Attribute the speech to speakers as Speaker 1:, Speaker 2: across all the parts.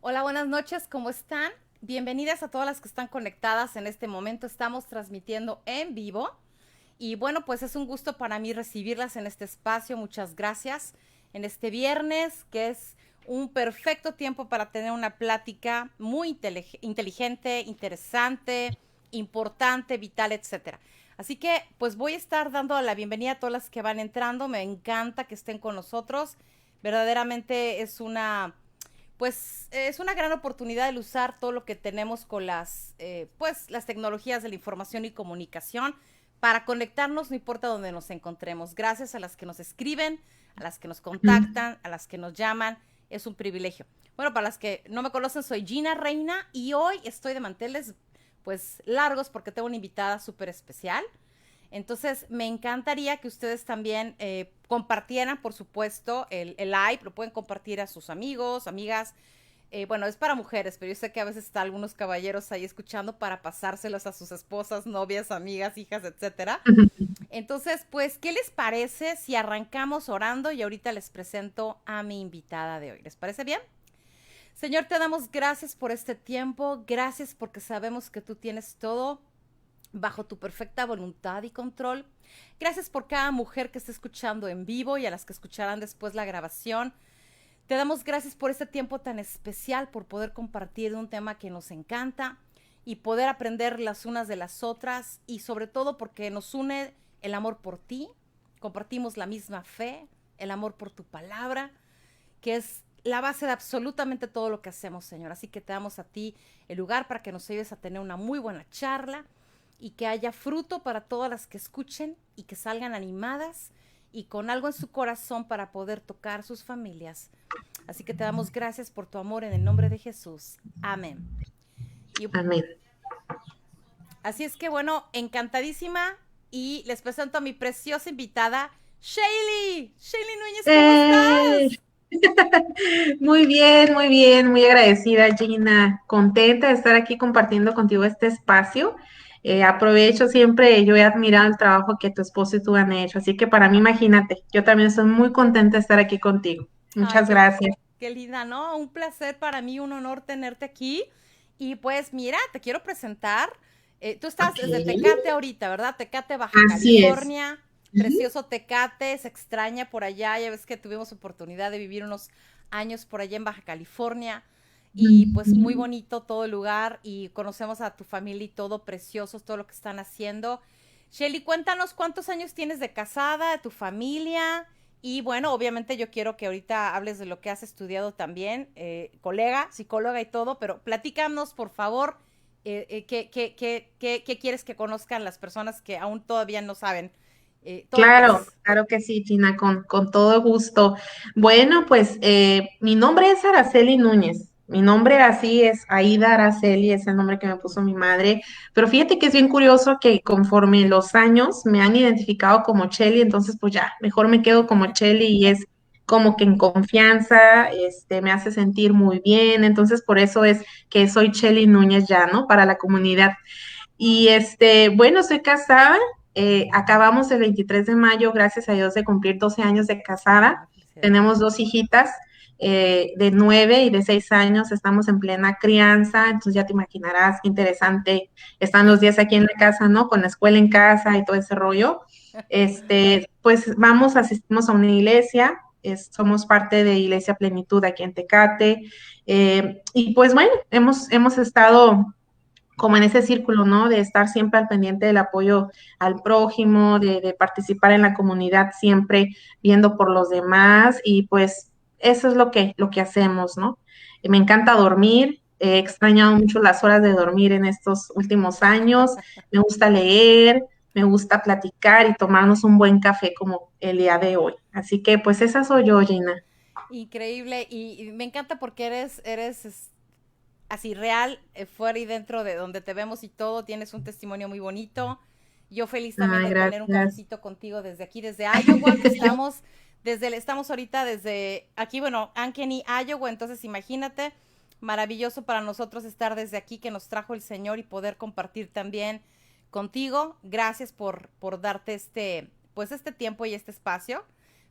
Speaker 1: Hola, buenas noches, ¿cómo están? Bienvenidas a todas las que están conectadas en este momento. Estamos transmitiendo en vivo y bueno, pues es un gusto para mí recibirlas en este espacio. Muchas gracias. En este viernes, que es un perfecto tiempo para tener una plática muy inteligente, interesante, importante, vital, etcétera. Así que pues voy a estar dando la bienvenida a todas las que van entrando. Me encanta que estén con nosotros. Verdaderamente es una gran oportunidad el usar todo lo que tenemos con las tecnologías de la información y comunicación para conectarnos, no importa dónde nos encontremos. Gracias a las que nos escriben, a las que nos
Speaker 2: Mm.
Speaker 1: contactan, a las que nos llaman. Es un privilegio. Bueno, para las que no me conocen, soy Gina Reina y hoy estoy de manteles pues largos porque tengo una invitada súper especial. Entonces, me encantaría que ustedes también compartieran, por supuesto, el live, lo pueden compartir a sus amigos, amigas. Bueno, es para mujeres, pero yo sé que a veces está algunos caballeros ahí escuchando para pasárselos a sus esposas, novias, amigas, hijas, etcétera. Entonces, pues, ¿qué les parece si arrancamos orando y ahorita les presento a mi invitada de hoy? ¿Les parece bien? Señor, te damos gracias por este tiempo, gracias porque sabemos que tú tienes todo bajo tu perfecta voluntad y control. Gracias por cada mujer que está escuchando en vivo y a las que escucharán después la grabación. Te damos gracias por este tiempo tan especial, por poder compartir un tema que nos encanta y poder aprender las unas de las otras y sobre todo porque nos une el amor por ti, compartimos la misma fe, el amor por tu palabra, que es la base de absolutamente todo lo que hacemos, Señor. Así que te damos a ti el lugar para que nos ayudes a tener una muy buena charla y que haya fruto para todas las que escuchen y que salgan animadas y con algo en su corazón para poder tocar sus familias. Así que te damos gracias por tu amor en el nombre de Jesús. Amén. Y
Speaker 2: Amén.
Speaker 1: así es que bueno, encantadísima y les presento a mi preciosa invitada, Shaylee. Shaylee Núñez, ¿cómo
Speaker 2: Eh,
Speaker 1: estás?
Speaker 2: muy bien, muy agradecida, Gina. Contenta de estar aquí compartiendo contigo este espacio. Aprovecho siempre, yo he admirado el trabajo que tu esposo y tú han hecho, así que para mí, imagínate, yo también estoy muy contenta de estar aquí contigo.
Speaker 1: Ay,
Speaker 2: Muchas gracias.
Speaker 1: qué linda, ¿no? Un placer para mí, un honor tenerte aquí. Y pues mira, te quiero presentar. Tú estás
Speaker 2: Ok,
Speaker 1: desde Tecate ahorita, ¿verdad? Tecate, Baja
Speaker 2: así es.
Speaker 1: California.
Speaker 2: Ujú.
Speaker 1: Precioso Tecate, se extraña por allá. Ya ves que tuvimos oportunidad de vivir unos años por allá en Baja California. Y pues muy
Speaker 2: Ujú.
Speaker 1: bonito todo el lugar y conocemos a tu familia y todo, preciosos, todo lo que están haciendo. Shelly, cuéntanos cuántos años tienes de casada, de tu familia. Y bueno, obviamente yo quiero que ahorita hables de lo que has estudiado también, colega, psicóloga y todo, pero platícanos, por favor, qué quieres que conozcan las personas que aún todavía no saben todo lo que
Speaker 2: Claro,
Speaker 1: haces.
Speaker 2: claro que sí, Gina, con todo gusto. Bueno, pues mi nombre es Araceli Núñez. Mi nombre así es Aida Araceli, es el nombre que me puso mi madre. Pero fíjate que es bien curioso que conforme los años me han identificado como Cheli, entonces pues ya, mejor me quedo como Cheli y es como que en confianza, me hace sentir muy bien. Entonces por eso es que soy Cheli Núñez ya, ¿no? Para la comunidad. Y bueno, soy casada, acabamos el 23 de mayo, gracias a Dios, de cumplir 12 años de casada.
Speaker 1: Ah, felicidades.
Speaker 2: Tenemos dos hijitas de 9 y de 6 años, estamos en plena crianza, entonces ya te imaginarás qué interesante están los días aquí en la casa, ¿no? Con la escuela en casa y todo ese rollo. Pues vamos, asistimos a una iglesia, somos parte de Iglesia Plenitud aquí en Tecate, y pues bueno, hemos estado como en ese círculo, ¿no? De estar siempre al pendiente del apoyo al prójimo, de participar en la comunidad, siempre viendo por los demás y pues eso es lo que hacemos, ¿no? Me encanta dormir, he extrañado mucho las horas de dormir en estos últimos años, me gusta leer, me gusta platicar y tomarnos un buen café como el día de hoy. Así que pues esa soy yo, Gina.
Speaker 1: Increíble y me encanta porque así real, fuera y dentro de donde te vemos y todo, tienes un testimonio muy bonito. Yo feliz también
Speaker 2: Ay,
Speaker 1: de tener un
Speaker 2: gracias.
Speaker 1: cafecito contigo desde aquí, desde Iowa, que estamos ahorita desde aquí, bueno, Ankeny, Iowa, entonces imagínate, maravilloso para nosotros estar desde aquí que nos trajo el Señor y poder compartir también contigo. Gracias por darte pues este tiempo y este espacio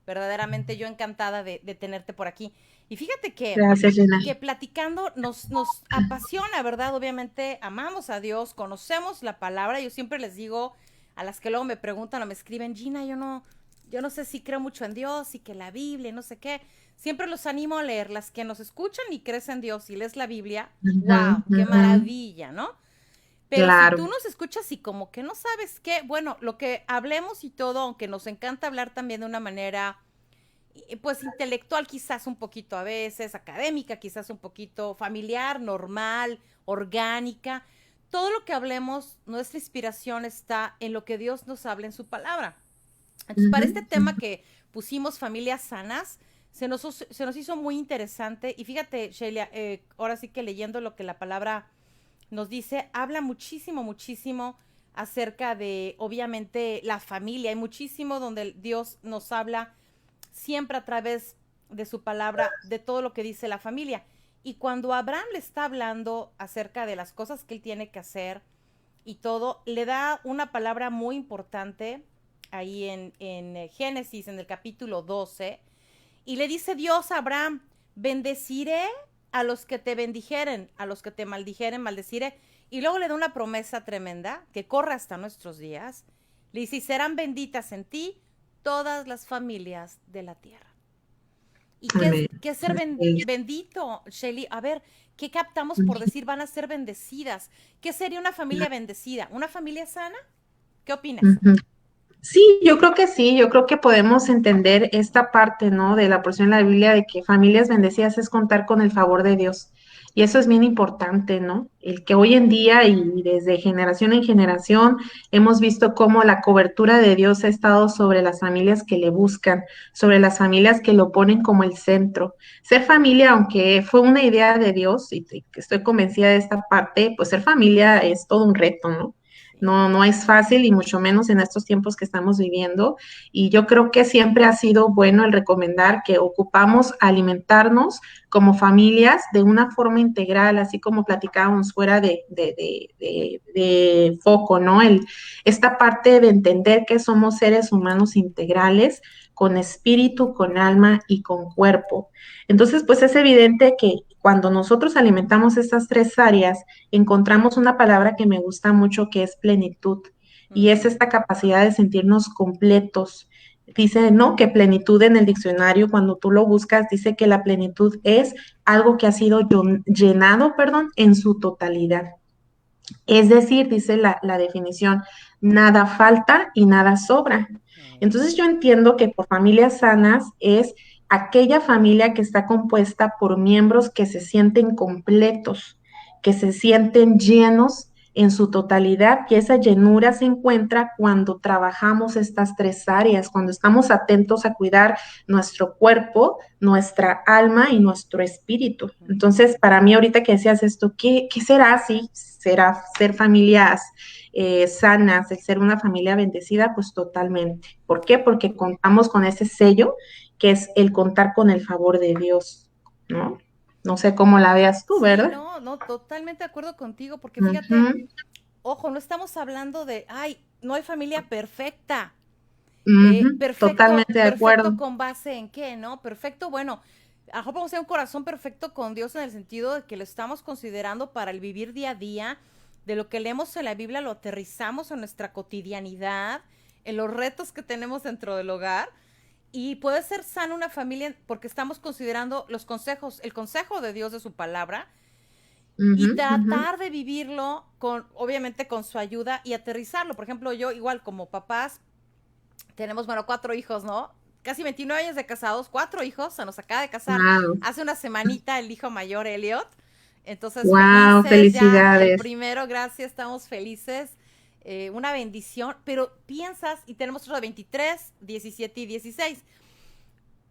Speaker 1: verdaderamente yo encantada de tenerte por aquí. Y fíjate
Speaker 2: Gracias, Gina.
Speaker 1: que platicando nos apasiona, ¿verdad? Obviamente amamos a Dios, conocemos la palabra. Yo siempre les digo a las que luego me preguntan o me escriben, Gina, yo no sé si creo mucho en Dios y que la Biblia y no sé qué. Siempre los animo a leer. Las que nos escuchan y crees en Dios y lees la Biblia, wow, qué maravilla, ¿no? Pero si
Speaker 2: Claro.
Speaker 1: tú nos escuchas y como que no sabes qué, bueno, lo que hablemos y todo, aunque nos encanta hablar también de una manera, pues intelectual quizás un poquito a veces, académica quizás un poquito, familiar, normal, orgánica, todo lo que hablemos, nuestra inspiración está en lo que Dios nos habla en su palabra. Entonces, para este tema que pusimos familias sanas, se nos hizo muy interesante. Y fíjate, Sheila, ahora sí que leyendo lo que la palabra nos dice, habla muchísimo, muchísimo acerca de, obviamente, la familia. Hay muchísimo donde Dios nos habla siempre a través de su palabra, de todo lo que dice la familia. Y cuando Abraham le está hablando acerca de las cosas que él tiene que hacer y todo, le da una palabra muy importante ahí en Génesis, en el capítulo 12, y le dice Dios a Abraham, bendeciré a los que te bendijeren, a los que te maldijeren, maldeciré. Y luego le da una promesa tremenda que corre hasta nuestros días. Le dice, y serán benditas en ti todas las familias de la tierra. ¿Y
Speaker 2: Amén.
Speaker 1: qué es ser bendito, Shelly? A ver, ¿qué captamos por decir van a ser bendecidas? ¿Qué sería una familia bendecida? ¿Una familia sana? ¿Qué opinas?
Speaker 2: Sí, yo creo que sí, yo creo que podemos entender esta parte, ¿no? De la porción de la Biblia de que familias bendecidas es contar con el favor de Dios. Y eso es bien importante, ¿no? El que hoy en día y desde generación en generación hemos visto cómo la cobertura de Dios ha estado sobre las familias que le buscan, sobre las familias que lo ponen como el centro. Ser familia, aunque fue una idea de Dios y estoy convencida de esta parte, pues ser familia es todo un reto, ¿no?
Speaker 1: Sí.
Speaker 2: No, no es fácil y mucho menos en estos tiempos que estamos viviendo. Y yo creo que siempre ha sido bueno el recomendar que ocupamos alimentarnos como familias de una forma integral, así como platicábamos fuera de foco, ¿no? Esta parte de entender que somos seres humanos integrales con espíritu, con alma y con cuerpo. Entonces, pues es evidente que cuando nosotros alimentamos estas tres áreas, encontramos una palabra que me gusta mucho que es plenitud. Y es esta capacidad de sentirnos completos. Dice, ¿no? Que plenitud en el diccionario, cuando tú lo buscas, dice que la plenitud es algo que ha sido llenado, perdón, en su totalidad. Es decir, dice la definición, nada falta y nada sobra. Entonces yo entiendo que por familias sanas es aquella familia que está compuesta por miembros que se sienten completos, que se sienten llenos en su totalidad, y esa llenura se encuentra cuando trabajamos estas tres áreas, cuando estamos atentos a cuidar nuestro cuerpo, nuestra alma y nuestro espíritu. Entonces, para mí ahorita que decías esto, ¿qué será así? ¿Será ser familias sanas, el ser una familia bendecida? Pues totalmente. ¿Por qué? Porque contamos con ese sello que es el contar con el favor de Dios, ¿no? No sé cómo la veas tú,
Speaker 1: Sí,
Speaker 2: ¿verdad?
Speaker 1: no, no, totalmente de acuerdo contigo, porque fíjate,
Speaker 2: Ujú,
Speaker 1: ojo, no estamos hablando de, ay, no hay familia perfecta.
Speaker 2: totalmente de acuerdo.
Speaker 1: Perfecto con base en qué, ¿no? Perfecto, bueno, a lo mejor podemos tener un corazón perfecto con Dios en el sentido de que lo estamos considerando para el vivir día a día, de lo que leemos en la Biblia lo aterrizamos en nuestra cotidianidad, en los retos que tenemos dentro del hogar. Y puede ser sana una familia porque estamos considerando los consejos, el consejo de Dios de su palabra, y
Speaker 2: Ujú, ujú.
Speaker 1: tratar de vivirlo con, obviamente, con su ayuda y aterrizarlo. Por ejemplo, yo igual como papás, tenemos, bueno, 4 hijos, ¿no? Casi 29 años de casados, 4 hijos, se nos acaba de casar
Speaker 2: Wow,
Speaker 1: hace una semanita el hijo mayor, Elliot. Entonces,
Speaker 2: wow,
Speaker 1: felices ya, el
Speaker 2: felicidades.
Speaker 1: primero, gracias, estamos felices. Una bendición, pero piensas, y tenemos otro de 23, 17 y 16,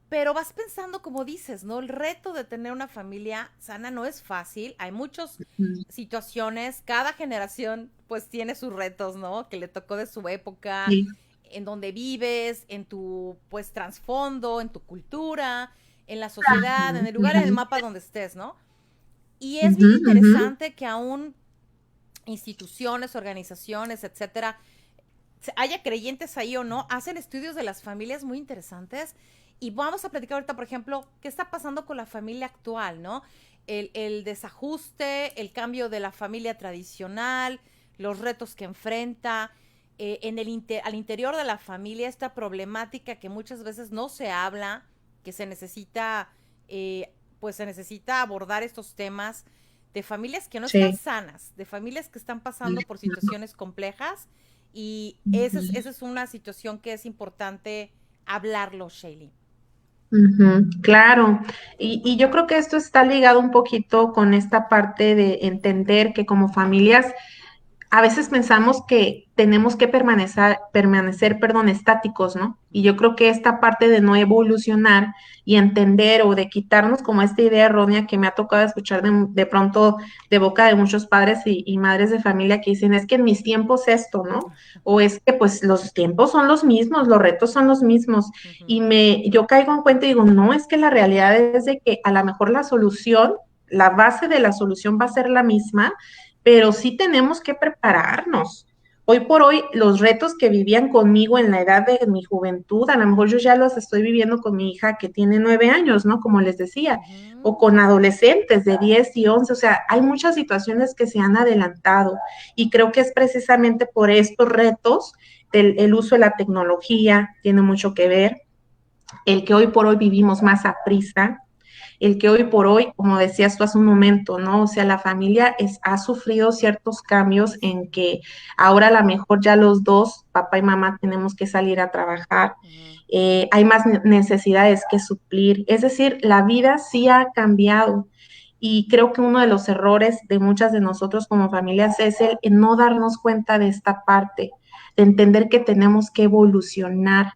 Speaker 1: pero vas pensando como dices, ¿no? El reto de tener una familia sana no es fácil, hay muchas
Speaker 2: Ujú.
Speaker 1: situaciones, cada generación pues tiene sus retos, ¿no? Que le tocó de su época,
Speaker 2: Sí.
Speaker 1: en donde vives, en tu pues trasfondo, en tu cultura, en la sociedad, en el lugar, en el
Speaker 2: Ujú,
Speaker 1: mapa donde estés, ¿no? Y es bien
Speaker 2: ujú, ujú.
Speaker 1: interesante que aún instituciones, organizaciones, etcétera, haya creyentes ahí o no, hacen estudios de las familias muy interesantes. Y vamos a platicar ahorita, por ejemplo, qué está pasando con la familia actual, ¿no? El desajuste, el cambio de la familia tradicional, los retos que enfrenta, al interior de la familia, esta problemática que muchas veces no se habla, que se necesita, pues se necesita abordar estos temas de familias que no están
Speaker 2: Sí.
Speaker 1: sanas, de familias que están pasando por situaciones complejas, y
Speaker 2: Ujú.
Speaker 1: esa es una situación que es importante hablarlo, Shailene.
Speaker 2: Ujú, claro, y yo creo que esto está ligado un poquito con esta parte de entender que como familias a veces pensamos que tenemos que permanecer, perdón, estáticos, ¿no? Y yo creo que esta parte de no evolucionar y entender o de quitarnos como esta idea errónea que me ha tocado escuchar de pronto de boca de muchos padres y madres de familia que dicen, es que en mis tiempos esto, ¿no? O es que pues los tiempos son los mismos, los retos son los mismos.
Speaker 1: Ujú.
Speaker 2: Yo caigo en cuenta y digo, no, es que la realidad es de que a lo mejor la solución, la base de la solución va a ser la misma, pero sí tenemos que prepararnos. Hoy por hoy, los retos que vivían conmigo en la edad de mi juventud, a lo mejor yo ya los estoy viviendo con mi hija que tiene 9 años, ¿no? Como les decía, o
Speaker 1: Ujú.
Speaker 2: con adolescentes de 10 y 11, o sea, hay muchas situaciones que se han adelantado y creo que es precisamente por estos retos, el uso de la tecnología tiene mucho que ver, el que hoy por hoy vivimos más a prisa, el que hoy por hoy, como decías tú hace un momento, ¿no? O sea, la familia ha sufrido ciertos cambios en que ahora a lo mejor ya los dos, papá y mamá, tenemos que salir a trabajar.
Speaker 1: Ujú.
Speaker 2: Hay más necesidades que suplir. Es decir, la vida sí ha cambiado. Y creo que uno de los errores de muchas de nosotros como familias es el no darnos cuenta de esta parte, de entender que tenemos que evolucionar,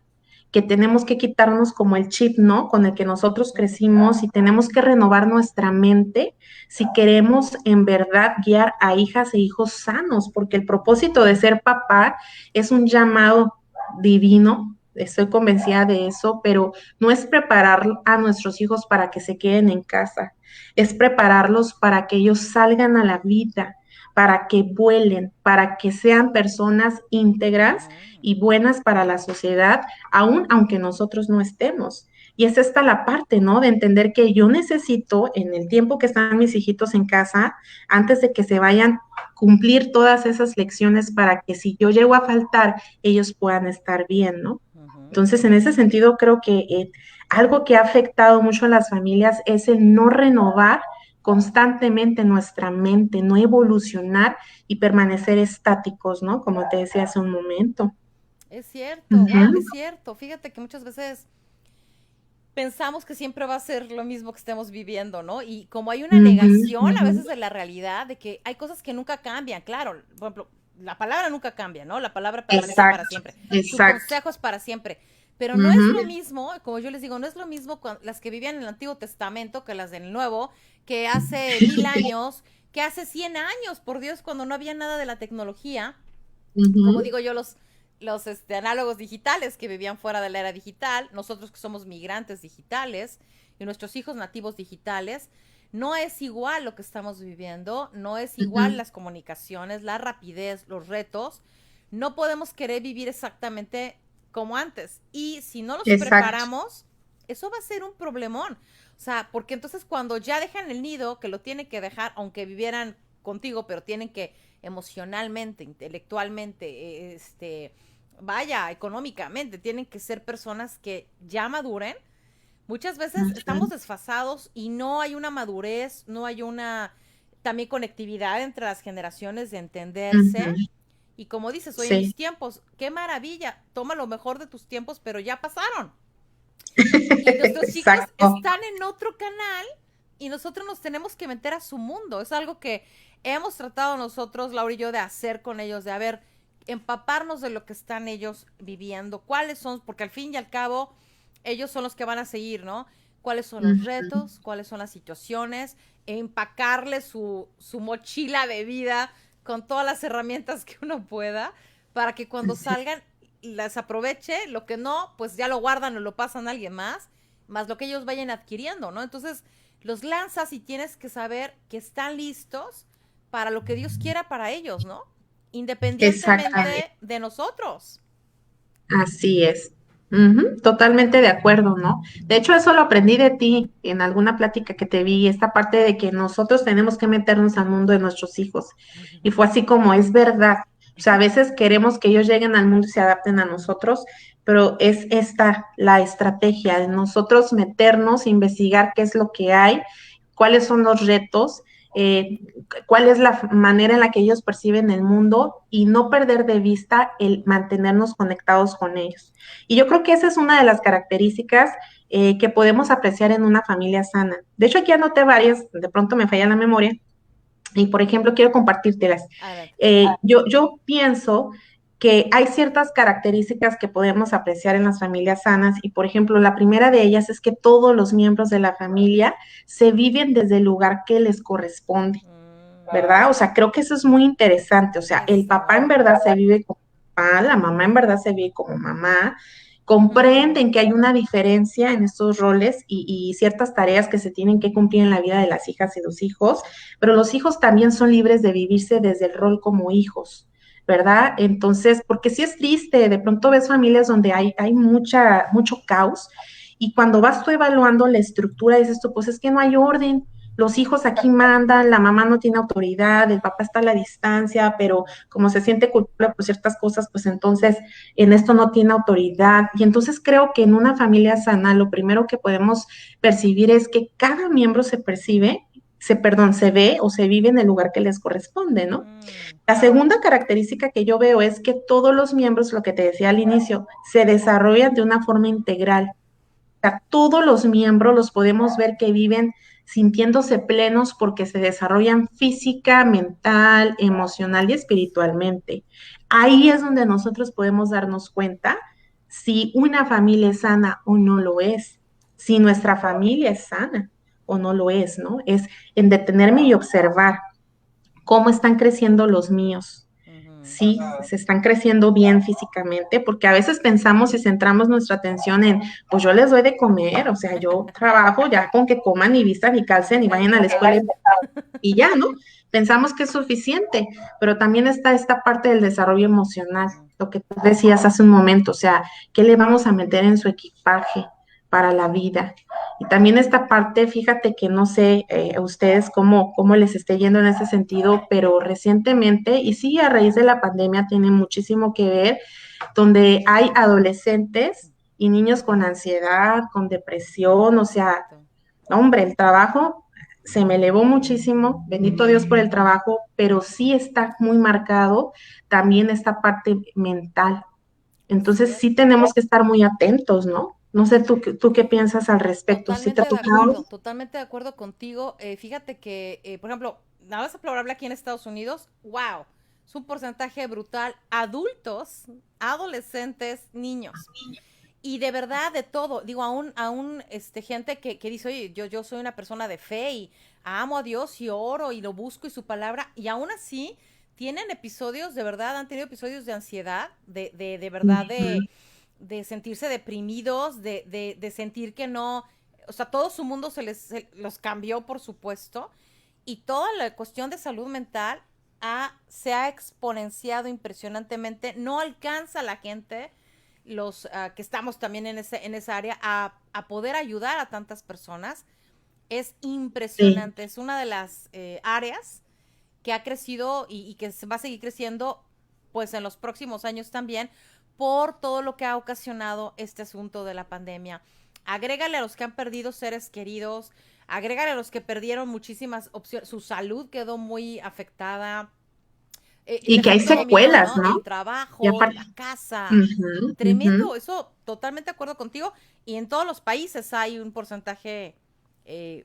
Speaker 2: que tenemos que quitarnos como el chip, ¿no? Con el que nosotros crecimos y tenemos que renovar nuestra mente si queremos en verdad guiar a hijas e hijos sanos, porque el propósito de ser papá es un llamado divino. Estoy convencida de eso, pero no es preparar a nuestros hijos para que se queden en casa, es prepararlos para que ellos salgan a la vida, para que vuelen, para que sean personas íntegras
Speaker 1: Ujú.
Speaker 2: y buenas para la sociedad, aún aunque nosotros no estemos. Y es esta la parte, ¿no? De entender que yo necesito, en el tiempo que están mis hijitos en casa, antes de que se vayan, cumplir todas esas lecciones para que si yo llego a faltar, ellos puedan estar bien, ¿no?
Speaker 1: Ujú.
Speaker 2: Entonces, en ese sentido, creo que algo que ha afectado mucho a las familias es el no renovar constantemente nuestra mente, no evolucionar y permanecer estáticos, ¿no? Como te decía hace un momento.
Speaker 1: Es cierto, wow,
Speaker 2: Ujú,
Speaker 1: es cierto. Fíjate que muchas veces pensamos que siempre va a ser lo mismo que estemos viviendo, ¿no? Y como hay una
Speaker 2: ujú,
Speaker 1: negación a
Speaker 2: ujú.
Speaker 1: veces de la realidad, de que hay cosas que nunca cambian, claro, por ejemplo, la palabra nunca cambia, ¿no? La palabra permanece para
Speaker 2: Exacto,
Speaker 1: siempre, tu
Speaker 2: exacto.
Speaker 1: consejo es para siempre, pero no es
Speaker 2: Ujú.
Speaker 1: lo mismo, como yo les digo, no es lo mismo las que vivían en el Antiguo Testamento que las del Nuevo, que hace 1000 años, que hace 100 años, por Dios, cuando no había nada de la tecnología, como
Speaker 2: Ujú.
Speaker 1: digo yo, los análogos digitales que vivían fuera de la era digital, nosotros que somos migrantes digitales y nuestros hijos nativos digitales, no es igual lo que estamos viviendo, no es igual
Speaker 2: Ujú.
Speaker 1: las comunicaciones, la rapidez, los retos. No podemos querer vivir exactamente como antes. Y si no los
Speaker 2: Exacto.
Speaker 1: preparamos, eso va a ser un problemón. O sea, porque entonces cuando ya dejan el nido, que lo tienen que dejar, aunque vivieran contigo, pero tienen que emocionalmente, intelectualmente, vaya, económicamente, tienen que ser personas que ya maduren. Muchas veces estamos
Speaker 2: Ujú.
Speaker 1: desfasados y no hay una madurez, no hay una también conectividad entre las generaciones de entenderse.
Speaker 2: Ujú.
Speaker 1: Y como dices, hoy en
Speaker 2: Sí.
Speaker 1: mis tiempos, qué maravilla, toma lo mejor de tus tiempos, pero ya pasaron. Y nuestros hijos
Speaker 2: Exacto.
Speaker 1: están en otro canal y nosotros nos tenemos que meter a su mundo. Es algo que hemos tratado nosotros, Laura y yo, de hacer con ellos, de haber, empaparnos de lo que están ellos viviendo, cuáles son, porque al fin y al cabo ellos son los que van a seguir, ¿no? Cuáles son los
Speaker 2: Ujú.
Speaker 1: retos, cuáles son las situaciones, empacarle su mochila de vida con todas las herramientas que uno pueda, para que cuando
Speaker 2: Sí.
Speaker 1: salgan las aproveche, lo que no, pues ya lo guardan o lo pasan a alguien más lo que ellos vayan adquiriendo, ¿no? Entonces, los lanzas y tienes que saber que están listos para lo que Dios quiera para ellos, ¿no?
Speaker 2: Exactamente.
Speaker 1: independientemente de nosotros.
Speaker 2: Así es. Ujú, totalmente de acuerdo, ¿no? De hecho, eso lo aprendí de ti en alguna plática que te vi, esta parte de que nosotros tenemos que meternos al mundo de nuestros hijos. Y fue así como es verdad. O sea, a veces queremos que ellos lleguen al mundo y se adapten a nosotros, pero es esta la estrategia de nosotros meternos, investigar qué es lo que hay, cuáles son los retos, eh, cuál es la manera en la que ellos perciben el mundo y no perder de vista el mantenernos conectados con ellos. Y yo creo que esa es una de las características que podemos apreciar en una familia sana. De hecho, aquí anoté varias, de pronto me falla la memoria, y por ejemplo, quiero compartírtelas.
Speaker 1: Adelante.
Speaker 2: Yo pienso que hay ciertas características que podemos apreciar en las familias sanas y, por ejemplo, la primera de ellas es que todos los miembros de la familia se viven desde el lugar que les corresponde. ¿Verdad? O sea, creo que eso es muy interesante. O sea, el papá
Speaker 1: Eso.
Speaker 2: en verdad se vive como papá, la mamá en verdad se vive como mamá, comprenden que hay una diferencia en estos roles y ciertas tareas que se tienen que cumplir en la vida de las hijas y los hijos, pero los hijos también son libres de vivirse desde el rol como hijos. ¿Verdad? Entonces, porque sí es triste, de pronto ves familias donde hay mucho caos y cuando vas tú evaluando la estructura, dices tú, pues es que no hay orden, los hijos aquí mandan, la mamá no tiene autoridad, el papá está a la distancia, pero como se siente culpable por ciertas cosas, pues entonces en esto no tiene autoridad. Y entonces creo que en una familia sana lo primero que podemos percibir es que cada miembro se percibe, se ve o se vive en el lugar que les corresponde, ¿no? La segunda característica que yo veo es que todos los miembros, lo que te decía al inicio, se desarrollan de una forma integral sea, todos los miembros los podemos ver que viven sintiéndose plenos porque se desarrollan física, mental, emocional y espiritualmente. Ahí es donde nosotros podemos darnos cuenta si una familia es sana o no lo es, si nuestra familia es sana o no lo es, ¿no? Es en detenerme y observar cómo están creciendo los míos, sí, se están creciendo bien físicamente, porque a veces pensamos y centramos nuestra atención en, pues yo les doy de comer, o sea, yo trabajo ya con que coman y vistan y calcen y vayan a la escuela y ya, ¿no? Pensamos que es suficiente, pero también está esta parte del desarrollo emocional, lo que tú decías hace un momento, o sea, ¿qué le vamos a meter en su equipaje para la vida? Y también esta parte, fíjate que no sé a ustedes cómo les esté yendo en ese sentido, pero recientemente, y sí, a raíz de la pandemia tiene muchísimo que ver, donde hay adolescentes y niños con ansiedad, con depresión, o sea,
Speaker 1: Exacto.
Speaker 2: hombre, el trabajo se me elevó muchísimo, bendito Dios por el trabajo, pero sí está muy marcado también esta parte mental.
Speaker 1: Así
Speaker 2: Entonces
Speaker 1: es.
Speaker 2: sí tenemos que estar muy atentos, ¿no? No sé tú qué piensas al respecto, ¿sí te ha tocado?
Speaker 1: Totalmente de acuerdo contigo. Fíjate que, por ejemplo, nada más favorable aquí en Estados Unidos, wow, es un porcentaje brutal. Adultos, adolescentes, niños. Y de verdad, de todo. Digo, aún gente que dice, oye, yo soy una persona de fe y amo a Dios y oro y lo busco y su palabra. Y aún así, tienen episodios, de verdad, han tenido episodios de ansiedad, de verdad,
Speaker 2: Ujú.
Speaker 1: de sentirse deprimidos, de sentir que no, o sea, todo su mundo se los cambió, por supuesto, y toda la cuestión de salud mental se ha exponenciado impresionantemente, no alcanza la gente, los que estamos también en esa área, a poder ayudar a tantas personas. Es
Speaker 2: Sí,
Speaker 1: impresionante, es una de las áreas que ha crecido y que va a seguir creciendo pues en los próximos años también por todo lo que ha ocasionado este asunto de la pandemia. Agrégale a los que han perdido seres queridos, agrégale a los que perdieron muchísimas opciones, su salud quedó muy afectada, el
Speaker 2: y que hay
Speaker 1: efecto dominó,
Speaker 2: secuelas,
Speaker 1: ¿no?
Speaker 2: ¿no?
Speaker 1: El
Speaker 2: Y
Speaker 1: trabajo,
Speaker 2: aparte,
Speaker 1: la casa,
Speaker 2: ujú, ujú,
Speaker 1: tremendo, eso totalmente de acuerdo contigo. Y en todos los países hay un porcentaje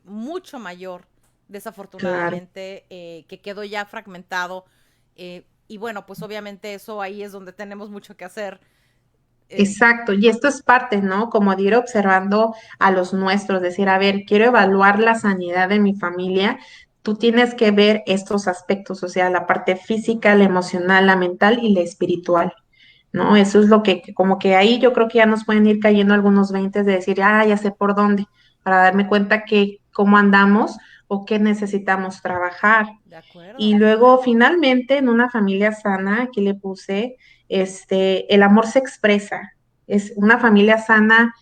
Speaker 1: mucho mayor,
Speaker 2: claro.
Speaker 1: desafortunadamente, que quedó ya fragmentado. Y bueno, pues obviamente eso ahí es donde tenemos mucho que hacer. Eh,
Speaker 2: Exacto, y esto es parte, ¿no? Como de ir observando a los nuestros, decir, a ver, quiero evaluar la sanidad de mi familia, tú tienes que ver estos aspectos, o sea, la parte física, la emocional, la mental y la espiritual, ¿no? Eso es lo que como que ahí yo creo que ya nos pueden ir cayendo algunos veintes de decir, ah, ya sé por dónde, para darme cuenta que cómo andamos, o qué necesitamos trabajar.
Speaker 1: De
Speaker 2: Y
Speaker 1: acuerdo.
Speaker 2: luego, finalmente, en una familia sana, aquí le puse, el amor se expresa. Es una familia sana,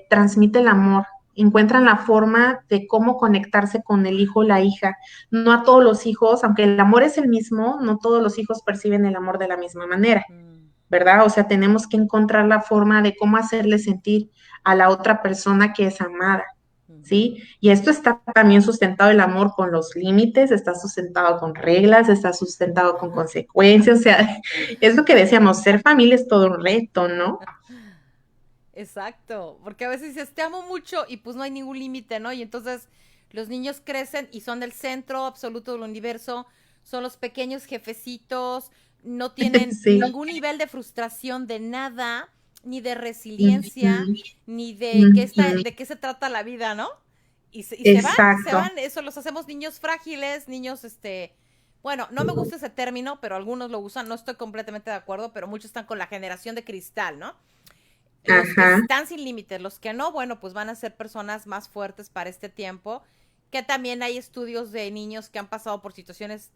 Speaker 2: transmite el amor. Encuentran la forma de cómo conectarse con el hijo o la hija. No a todos los hijos, aunque el amor es el mismo, no todos los hijos perciben el amor de la misma manera,
Speaker 1: Mm,
Speaker 2: ¿verdad? O sea, tenemos que encontrar la forma de cómo hacerle sentir a la otra persona que es amada.
Speaker 1: ujú.
Speaker 2: ¿Sí? Y esto está también sustentado el amor con los límites, está sustentado con reglas, está sustentado con consecuencias, o sea, es lo que decíamos, ser familia es todo un reto, ¿no?
Speaker 1: Exacto, porque a veces dices, te amo mucho y pues no hay ningún límite, ¿no? Y entonces los niños crecen y son el centro absoluto del universo, son los pequeños jefecitos, no tienen
Speaker 2: Sí.
Speaker 1: ningún nivel de frustración de nada, ni de resiliencia,
Speaker 2: Ujú,
Speaker 1: ni de qué está,
Speaker 2: ujú.
Speaker 1: de qué se trata la vida, ¿no? Y se
Speaker 2: Exacto.
Speaker 1: van, eso los hacemos niños frágiles, niños, bueno, no me gusta ese término, pero algunos lo usan, no estoy completamente de acuerdo, pero muchos están con la generación de cristal, ¿no? Los que
Speaker 2: Ajá.
Speaker 1: están sin límites, los que no, bueno, pues van a ser personas más fuertes para este tiempo, que también hay estudios de niños que han pasado por situaciones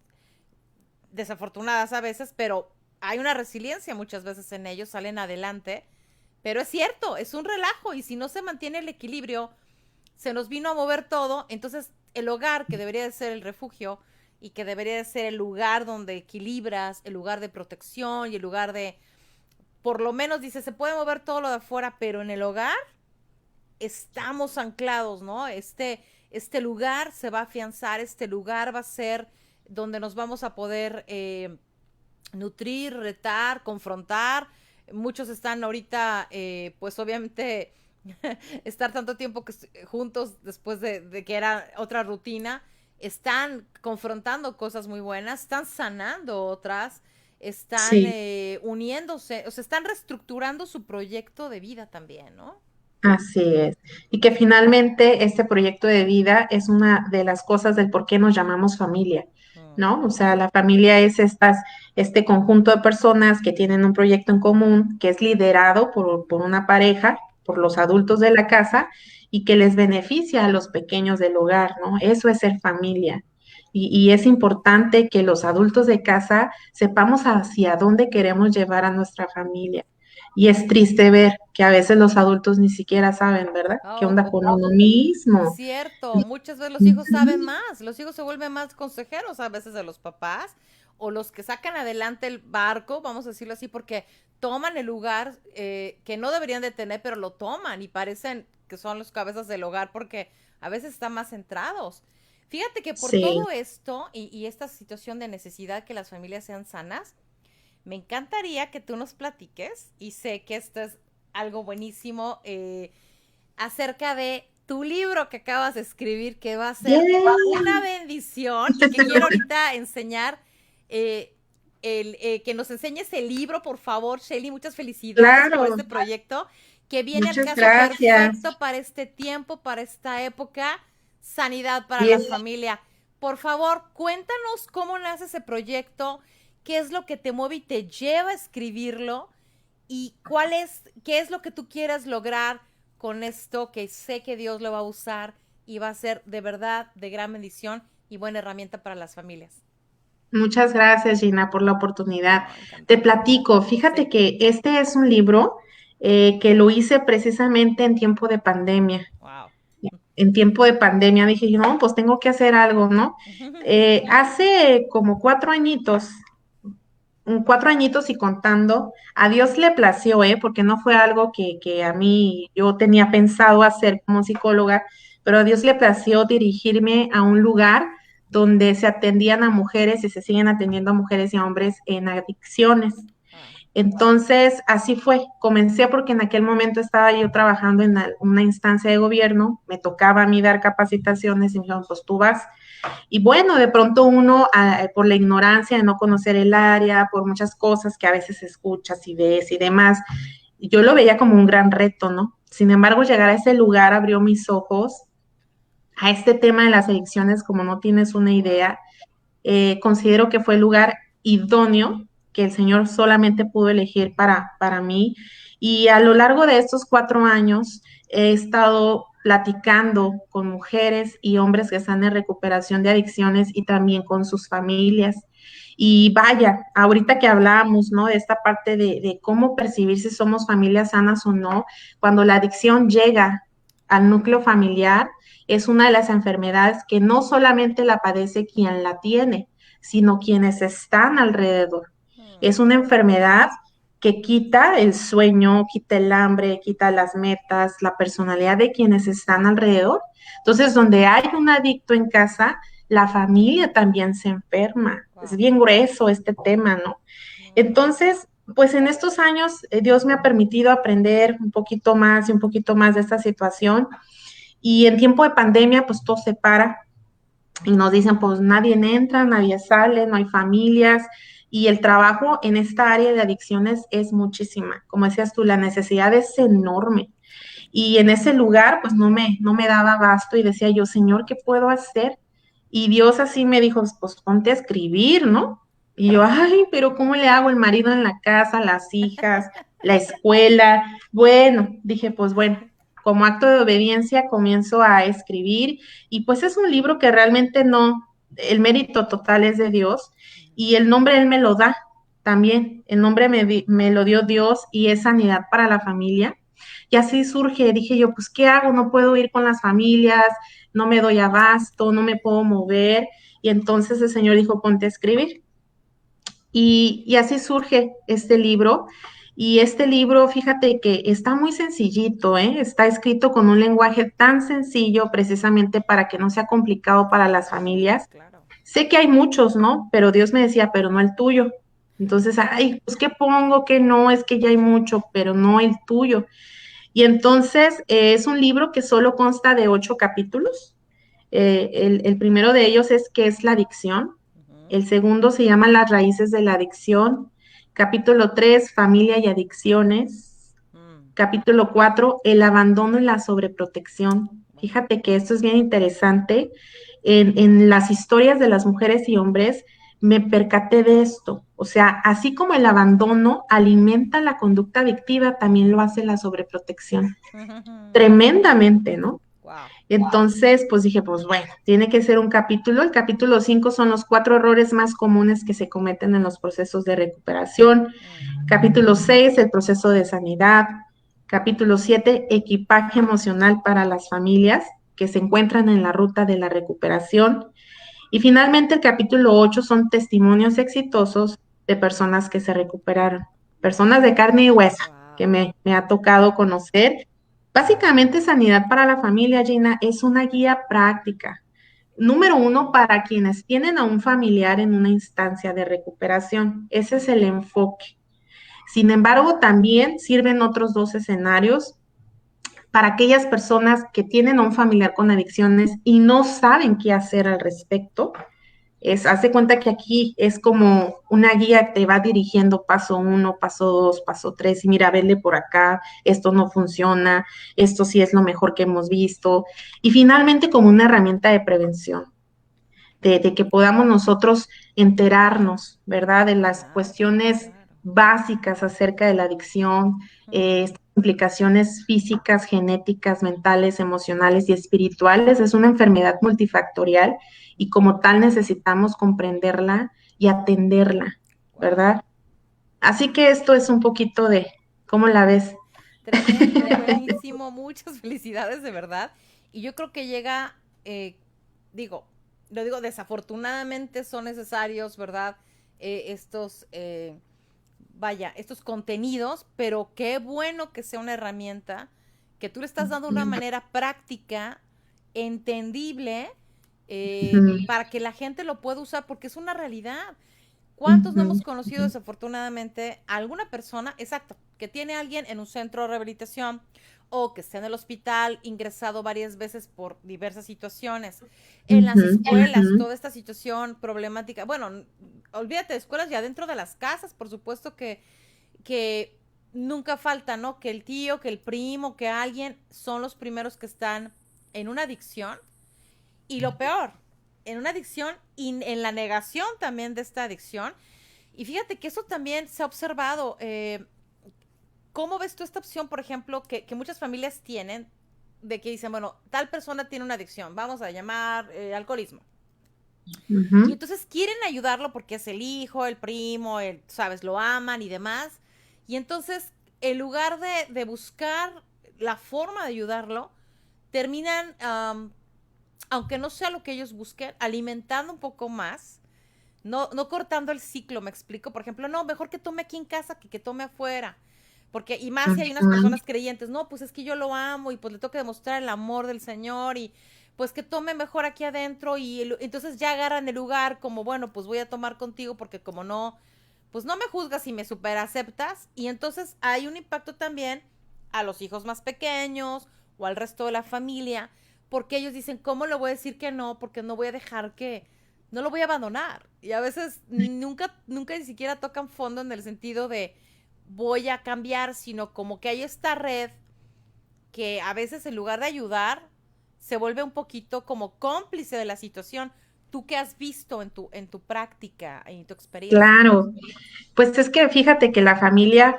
Speaker 1: desafortunadas a veces, pero hay una resiliencia muchas veces en ellos, salen adelante, pero es cierto, es un relajo y si no se mantiene el equilibrio, se nos vino a mover todo, entonces el hogar, que debería de ser el refugio y que debería de ser el lugar donde equilibras, el lugar de protección y el lugar de, por lo menos dice, se puede mover todo lo de afuera, pero en el hogar estamos anclados, ¿no? Este lugar se va a afianzar, este lugar va a ser donde nos vamos a poder nutrir, retar, confrontar. Muchos están ahorita, pues obviamente, estar tanto tiempo juntos después de que era otra rutina, están confrontando cosas muy buenas, están sanando otras, están
Speaker 2: Sí.
Speaker 1: uniéndose, o sea, están reestructurando su proyecto de vida también, ¿no?
Speaker 2: Así es. Y que finalmente este proyecto de vida es una de las cosas del por qué nos llamamos familia,
Speaker 1: Mm,
Speaker 2: ¿no? O sea, la familia es este conjunto de personas que tienen un proyecto en común, que es liderado por una pareja, por los adultos de la casa, y que les beneficia a los pequeños del hogar, ¿no? Eso es ser familia. Y es importante que los adultos de casa sepamos hacia dónde queremos llevar a nuestra familia. Y es triste ver que a veces los adultos ni siquiera saben, ¿verdad? ¿Qué onda
Speaker 1: oh,
Speaker 2: con uno mismo?
Speaker 1: cierto, muchas veces los hijos saben
Speaker 2: Ujú.
Speaker 1: más, los hijos se vuelven más consejeros a veces de los papás o los que sacan adelante el barco, vamos a decirlo así, porque toman el lugar que no deberían de tener, pero lo toman y parecen que son los cabezas del hogar porque a veces están más centrados. Fíjate que por
Speaker 2: Sí,
Speaker 1: todo esto y esta situación de necesidad que las familias sean sanas, me encantaría que tú nos platiques, y sé que esto es algo buenísimo, acerca de tu libro que acabas de escribir, que va a ser
Speaker 2: ¡yay!
Speaker 1: una bendición y que quiero ahorita enseñar, que nos enseñes el libro, por favor, Shelly. Muchas felicidades por
Speaker 2: Claro,
Speaker 1: este proyecto que viene al
Speaker 2: muchas
Speaker 1: caso
Speaker 2: gracias.
Speaker 1: perfecto para este tiempo, para esta época, sanidad para la
Speaker 2: Bien.
Speaker 1: familia. Por favor, cuéntanos cómo nace ese proyecto, qué es lo que te mueve y te lleva a escribirlo y qué es lo que tú quieres lograr con esto, que sé que Dios lo va a usar y va a ser de verdad de gran bendición y buena herramienta para las familias.
Speaker 2: Muchas gracias, Gina, por la oportunidad.
Speaker 1: No,
Speaker 2: Te
Speaker 1: encantada.
Speaker 2: platico, fíjate
Speaker 1: Sí.
Speaker 2: que este es un libro que lo hice precisamente en tiempo de pandemia.
Speaker 1: Wow.
Speaker 2: En tiempo de pandemia dije, yo, no, pues tengo que hacer algo, ¿no? Hace como 4 añitos, 4 añitos y contando, a Dios le plació, ¿eh? Porque no fue algo que a mí yo tenía pensado hacer como psicóloga, pero a Dios le plació dirigirme a un lugar donde se atendían a mujeres y se siguen atendiendo a mujeres y a hombres en adicciones.
Speaker 1: Wow.
Speaker 2: Entonces, así fue. Comencé porque en aquel momento estaba yo trabajando en una instancia de gobierno, me tocaba a mí dar capacitaciones y me dijeron, pues tú vas. Y bueno, de pronto uno, por la ignorancia de no conocer el área, por muchas cosas que a veces escuchas y ves y demás, yo lo veía como un gran reto, ¿no? Sin embargo, llegar a ese lugar abrió mis ojos a este tema de las adicciones, como no tienes una idea. Considero que fue el lugar idóneo que el Señor solamente pudo elegir para mí. Y a lo largo de estos 4 años he estado platicando con mujeres y hombres que están en recuperación de adicciones y también con sus familias. Y vaya, ahorita que hablamos, ¿no? De esta parte de cómo percibir si somos familias sanas o no, cuando la adicción llega al núcleo familiar, es una de las enfermedades que no solamente la padece quien la tiene, sino quienes están alrededor. Es una enfermedad que quita el sueño, quita el hambre, quita las metas, la personalidad de quienes están alrededor. Entonces, donde hay un adicto en casa, la familia también se enferma.
Speaker 1: Wow.
Speaker 2: Es bien grueso este tema, ¿no? Entonces, pues en estos años Dios me ha permitido aprender un poquito más y un poquito más de esta situación. Y en tiempo de pandemia, pues todo se para y nos dicen, pues nadie entra, nadie sale, no hay familias. Y el trabajo en esta área de adicciones es muchísima. Como decías tú, la necesidad es enorme. Y en ese lugar, pues no me daba abasto y decía yo, Señor, ¿qué puedo hacer? Y Dios así me dijo, pues ponte a escribir, ¿no? Y yo, ay, pero ¿cómo le hago? El marido en la casa, las hijas, la escuela. Bueno, dije, pues bueno, como acto de obediencia comienzo a escribir y pues es un libro que realmente no, el mérito total es de Dios y el nombre Él me lo da también. El nombre me lo dio Dios y es Sanidad para la Familia. Y así surge, dije yo, pues, ¿qué hago? No puedo ir con las familias, no me doy abasto, no me puedo mover. Y entonces el Señor dijo, ponte a escribir. Y así surge este libro. Y este libro, fíjate que está muy sencillito, ¿eh? Está escrito con un lenguaje tan sencillo precisamente para que no sea complicado para las familias.
Speaker 1: Claro.
Speaker 2: Sé que hay muchos, ¿no? Pero Dios me decía, pero no el tuyo. Entonces, ay, pues, ¿qué pongo? ¿Qué no? Es que ya hay mucho, pero no el tuyo. Y entonces es un libro que solo consta de 8 capítulos. El primero de ellos es ¿qué es la adicción? El segundo se llama Las raíces de la adicción. Capítulo 3, familia y adicciones. Capítulo 4, el abandono y la sobreprotección. Fíjate que esto es bien interesante. En las historias de las mujeres y hombres me percaté de esto. O sea, así como el abandono alimenta la conducta adictiva, también lo hace la sobreprotección. Tremendamente, ¿no?
Speaker 1: Wow.
Speaker 2: Entonces, pues dije, pues bueno, tiene que ser un capítulo. El capítulo 5 son los 4 errores más comunes que se cometen en los procesos de recuperación. Capítulo 6, el proceso de sanidad. Capítulo 7, equipaje emocional para las familias que se encuentran en la ruta de la recuperación. Y finalmente el capítulo 8 son testimonios exitosos de personas que se recuperaron, personas de carne y hueso que
Speaker 1: Wow.
Speaker 2: me ha tocado conocer. Básicamente, Sanidad para la Familia, Gina, es una guía práctica. Número uno, para quienes tienen a un familiar en una instancia de recuperación. Ese es el enfoque. Sin embargo, también sirven otros 2 escenarios para aquellas personas que tienen a un familiar con adicciones y no saben qué hacer al respecto. Hace cuenta que aquí es como una guía que te va dirigiendo paso 1, paso 2, paso 3, y mira, vele por acá, esto no funciona, esto sí es lo mejor que hemos visto, y finalmente como una herramienta de prevención, de que podamos nosotros enterarnos, ¿verdad? De las
Speaker 1: Claro,
Speaker 2: cuestiones
Speaker 1: claro.
Speaker 2: básicas acerca de la adicción, implicaciones físicas, genéticas, mentales, emocionales y espirituales. Es una enfermedad multifactorial y como tal necesitamos comprenderla y atenderla,
Speaker 1: Wow.
Speaker 2: ¿verdad? Así que esto es un poquito de cómo la ves.
Speaker 1: Tremendo, buenísimo, muchas felicidades de verdad. Y yo creo que llega, digo, lo digo, desafortunadamente son necesarios, ¿verdad? Estos, vaya, estos contenidos, pero qué bueno que sea una herramienta que tú le estás dando una manera práctica, entendible, para que la gente lo pueda usar, porque es una realidad. ¿Cuántos no hemos conocido desafortunadamente a alguna persona, exacto, que tiene a alguien en un centro de rehabilitación o que está en el hospital ingresado varias veces por diversas situaciones? En las escuelas, toda esta situación problemática, bueno, olvídate de escuelas, ya dentro de las casas, por supuesto que nunca falta, ¿no? Que el tío, que el primo, que alguien son los primeros que están en una adicción. Y lo peor, en una adicción y en la negación también de esta adicción. Y fíjate que eso también se ha observado. ¿Cómo ves tú esta opción, por ejemplo, que muchas familias tienen de que dicen, bueno, tal persona tiene una adicción, vamos a llamar alcoholismo. Y
Speaker 2: Ujú.
Speaker 1: entonces quieren ayudarlo porque es el hijo, el primo, sabes, lo aman y demás. Y entonces, en lugar de buscar la forma de ayudarlo, terminan, aunque no sea lo que ellos busquen, alimentando un poco más, no cortando el ciclo, me explico. Por ejemplo, no, mejor que tome aquí en casa que tome afuera. Porque, y más si hay unas
Speaker 2: Ujú.
Speaker 1: personas creyentes, no, pues es que yo lo amo y pues le tengo que demostrar el amor del Señor y pues que tome mejor aquí adentro y entonces ya agarran el lugar como, bueno, pues voy a tomar contigo porque como no, pues no me juzgas y me super aceptas y entonces hay un impacto también a los hijos más pequeños o al resto de la familia porque ellos dicen, ¿cómo le voy a decir que no? Porque no voy a dejar que, no lo voy a abandonar. Y a veces nunca ni siquiera tocan fondo en el sentido de voy a cambiar, sino como que hay esta red que a veces en lugar de ayudar, se vuelve un poquito como cómplice de la situación. ¿Tú qué has visto en tu práctica, en tu experiencia?
Speaker 2: Claro, pues es que fíjate que la familia,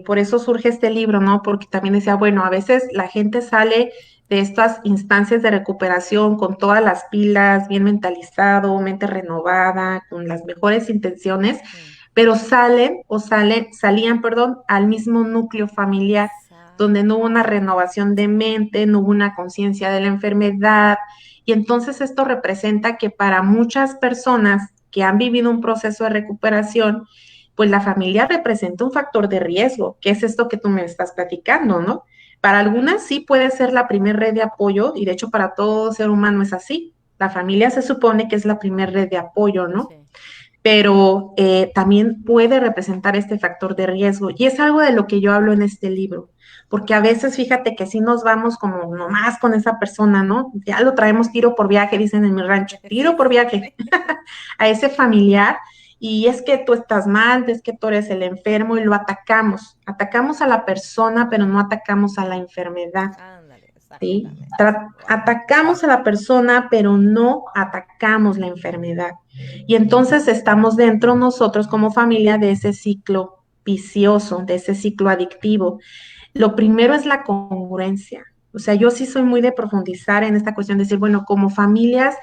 Speaker 2: por eso surge este libro, ¿no? Porque también decía, bueno, a veces la gente sale de estas instancias de recuperación con todas las pilas, bien mentalizado, mente renovada, con las mejores intenciones,
Speaker 1: Mm.
Speaker 2: pero salían, perdón, al mismo núcleo familiar, donde no hubo
Speaker 1: Exacto.
Speaker 2: una renovación de mente, no hubo una conciencia de la enfermedad, y entonces esto representa que para muchas personas que han vivido un proceso de recuperación, pues la familia representa un factor de riesgo, que es esto que tú me estás platicando, ¿no? Para algunas sí puede ser la primera red de apoyo, y de hecho para todo ser humano es así. La familia se supone que es la primera red de apoyo, ¿no?
Speaker 1: Sí.
Speaker 2: Pero también puede representar este factor de riesgo. Y es algo de lo que yo hablo en este libro, porque a veces fíjate que si nos vamos como nomás con esa persona, ¿no? Ya lo traemos tiro por viaje, dicen en mi rancho, tiro
Speaker 1: Sí,
Speaker 2: por
Speaker 1: sí,
Speaker 2: viaje
Speaker 1: sí.
Speaker 2: a ese familiar. Y es que tú estás mal, es que tú eres el enfermo y lo atacamos. Atacamos a la persona, pero no atacamos a la enfermedad.
Speaker 1: Ándale,
Speaker 2: ¿Sí?
Speaker 1: exactamente. Wow.
Speaker 2: Atacamos a la persona, pero no atacamos la enfermedad. Y entonces estamos dentro nosotros como familia de ese ciclo vicioso, de ese ciclo adictivo. Lo primero es la congruencia. O sea, yo sí soy muy de profundizar en esta cuestión de decir, bueno, como familias,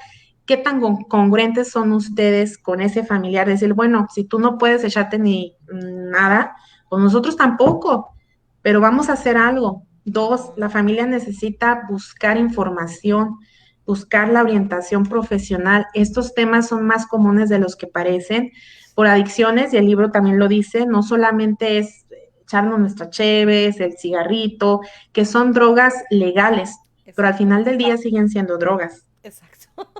Speaker 2: ¿qué tan congruentes son ustedes con ese familiar? Decir, bueno, si tú no puedes echarte ni nada, pues nosotros tampoco, pero vamos a hacer algo. Dos,
Speaker 1: Ujú.
Speaker 2: la familia necesita buscar información, buscar la orientación profesional. Estos temas son más comunes de los que parecen por adicciones, y el libro también lo dice, no solamente es echarnos nuestras cheves, el cigarrito, que son drogas legales, pero al
Speaker 1: Exacto,
Speaker 2: final del día siguen siendo drogas.
Speaker 1: exacto.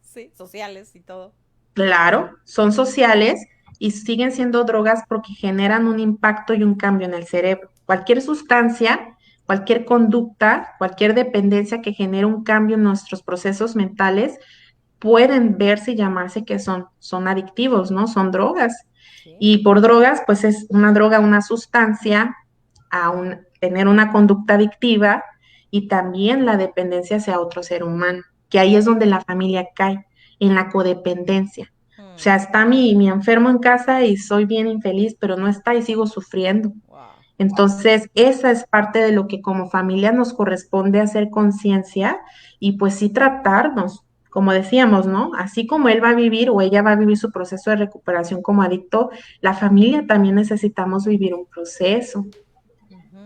Speaker 1: Sí, sociales y todo.
Speaker 2: Claro, son sociales y siguen siendo drogas porque generan un impacto y un cambio en el cerebro. Cualquier sustancia, cualquier conducta, cualquier dependencia que genere un cambio en nuestros procesos mentales pueden verse y llamarse que son adictivos, ¿no? Son drogas.
Speaker 1: Sí.
Speaker 2: Y por drogas, pues es una droga, una sustancia, tener una conducta adictiva y también la dependencia hacia otro ser humano, que ahí es donde la familia cae, en la codependencia. O
Speaker 1: Mm.
Speaker 2: sea, está mi enfermo en casa y soy bien infeliz, pero no está y sigo sufriendo.
Speaker 1: Wow.
Speaker 2: Entonces, esa es parte de lo que como familia nos corresponde hacer conciencia y pues sí tratarnos, como decíamos, ¿no? Así como él va a vivir o ella va a vivir su proceso de recuperación como adicto, la familia también necesitamos vivir un proceso,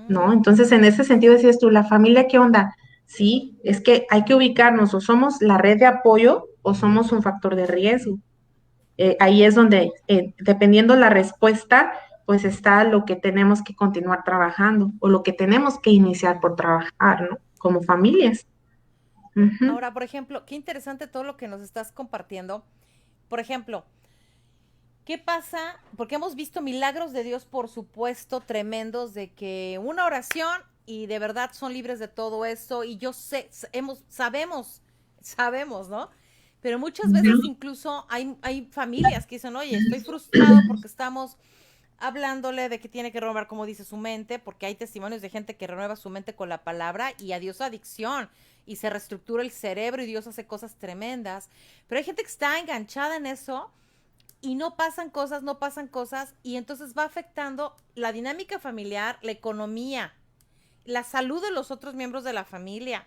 Speaker 2: ¿no?
Speaker 1: Ujú.
Speaker 2: Entonces, en ese sentido decías tú, ¿la familia qué onda? Sí, es que hay que ubicarnos, o somos la red de apoyo o somos un factor de riesgo. Ahí es donde, dependiendo la respuesta, pues está lo que tenemos que continuar trabajando o lo que tenemos que iniciar por trabajar, ¿no? Como familias. Ujú.
Speaker 1: Ahora, por ejemplo, qué interesante todo lo que nos estás compartiendo. Por ejemplo, ¿qué pasa? Porque hemos visto milagros de Dios, por supuesto, tremendos, de que una oración y de verdad son libres de todo eso. Y yo sé, sabemos, ¿no? Pero muchas veces
Speaker 2: Ujú.
Speaker 1: incluso hay familias que dicen, oye, estoy frustrado porque estamos hablándole de que tiene que renovar, como dice, su mente, porque hay testimonios de gente que renueva su mente con la palabra y adiós adicción y se reestructura el cerebro y Dios hace cosas tremendas. Pero hay gente que está enganchada en eso y no pasan cosas y entonces va afectando la dinámica familiar, la economía. la salud de los otros miembros de la familia.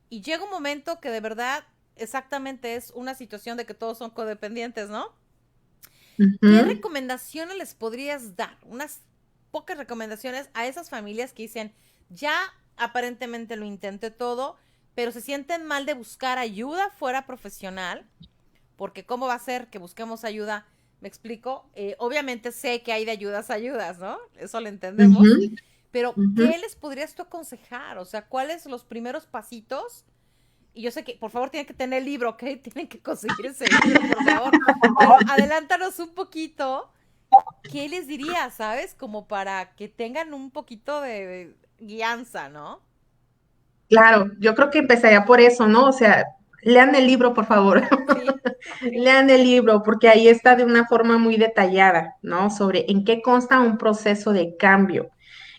Speaker 1: Y llega un momento que de verdad exactamente es una situación de que todos son codependientes, ¿no? ¿Qué
Speaker 2: Ujú.
Speaker 1: recomendaciones les podrías dar? Unas pocas recomendaciones a esas familias que dicen, ya aparentemente lo intenté todo, pero se sienten mal de buscar ayuda fuera profesional, porque ¿cómo va a ser que busquemos ayuda? ¿Me explico? Obviamente sé que hay de ayudas a ayudas, ¿no? Eso lo
Speaker 2: Ujú,
Speaker 1: entendemos. Pero,
Speaker 2: ujú.
Speaker 1: ¿qué les podrías tú aconsejar? O sea, ¿cuáles los primeros pasitos? Y yo sé que, por favor, tienen que tener el libro, ¿ok? Tienen que conseguir ese libro, por favor. Pero adelántanos un poquito. ¿Qué les diría, sabes? Como para que tengan un poquito de guianza, ¿no?
Speaker 2: Claro, yo creo que empezaría por eso, ¿no? O sea, lean el libro, por favor.
Speaker 1: Sí.
Speaker 2: Lean el libro, porque ahí está de una forma muy detallada, ¿no? Sobre en qué consta un proceso de cambio.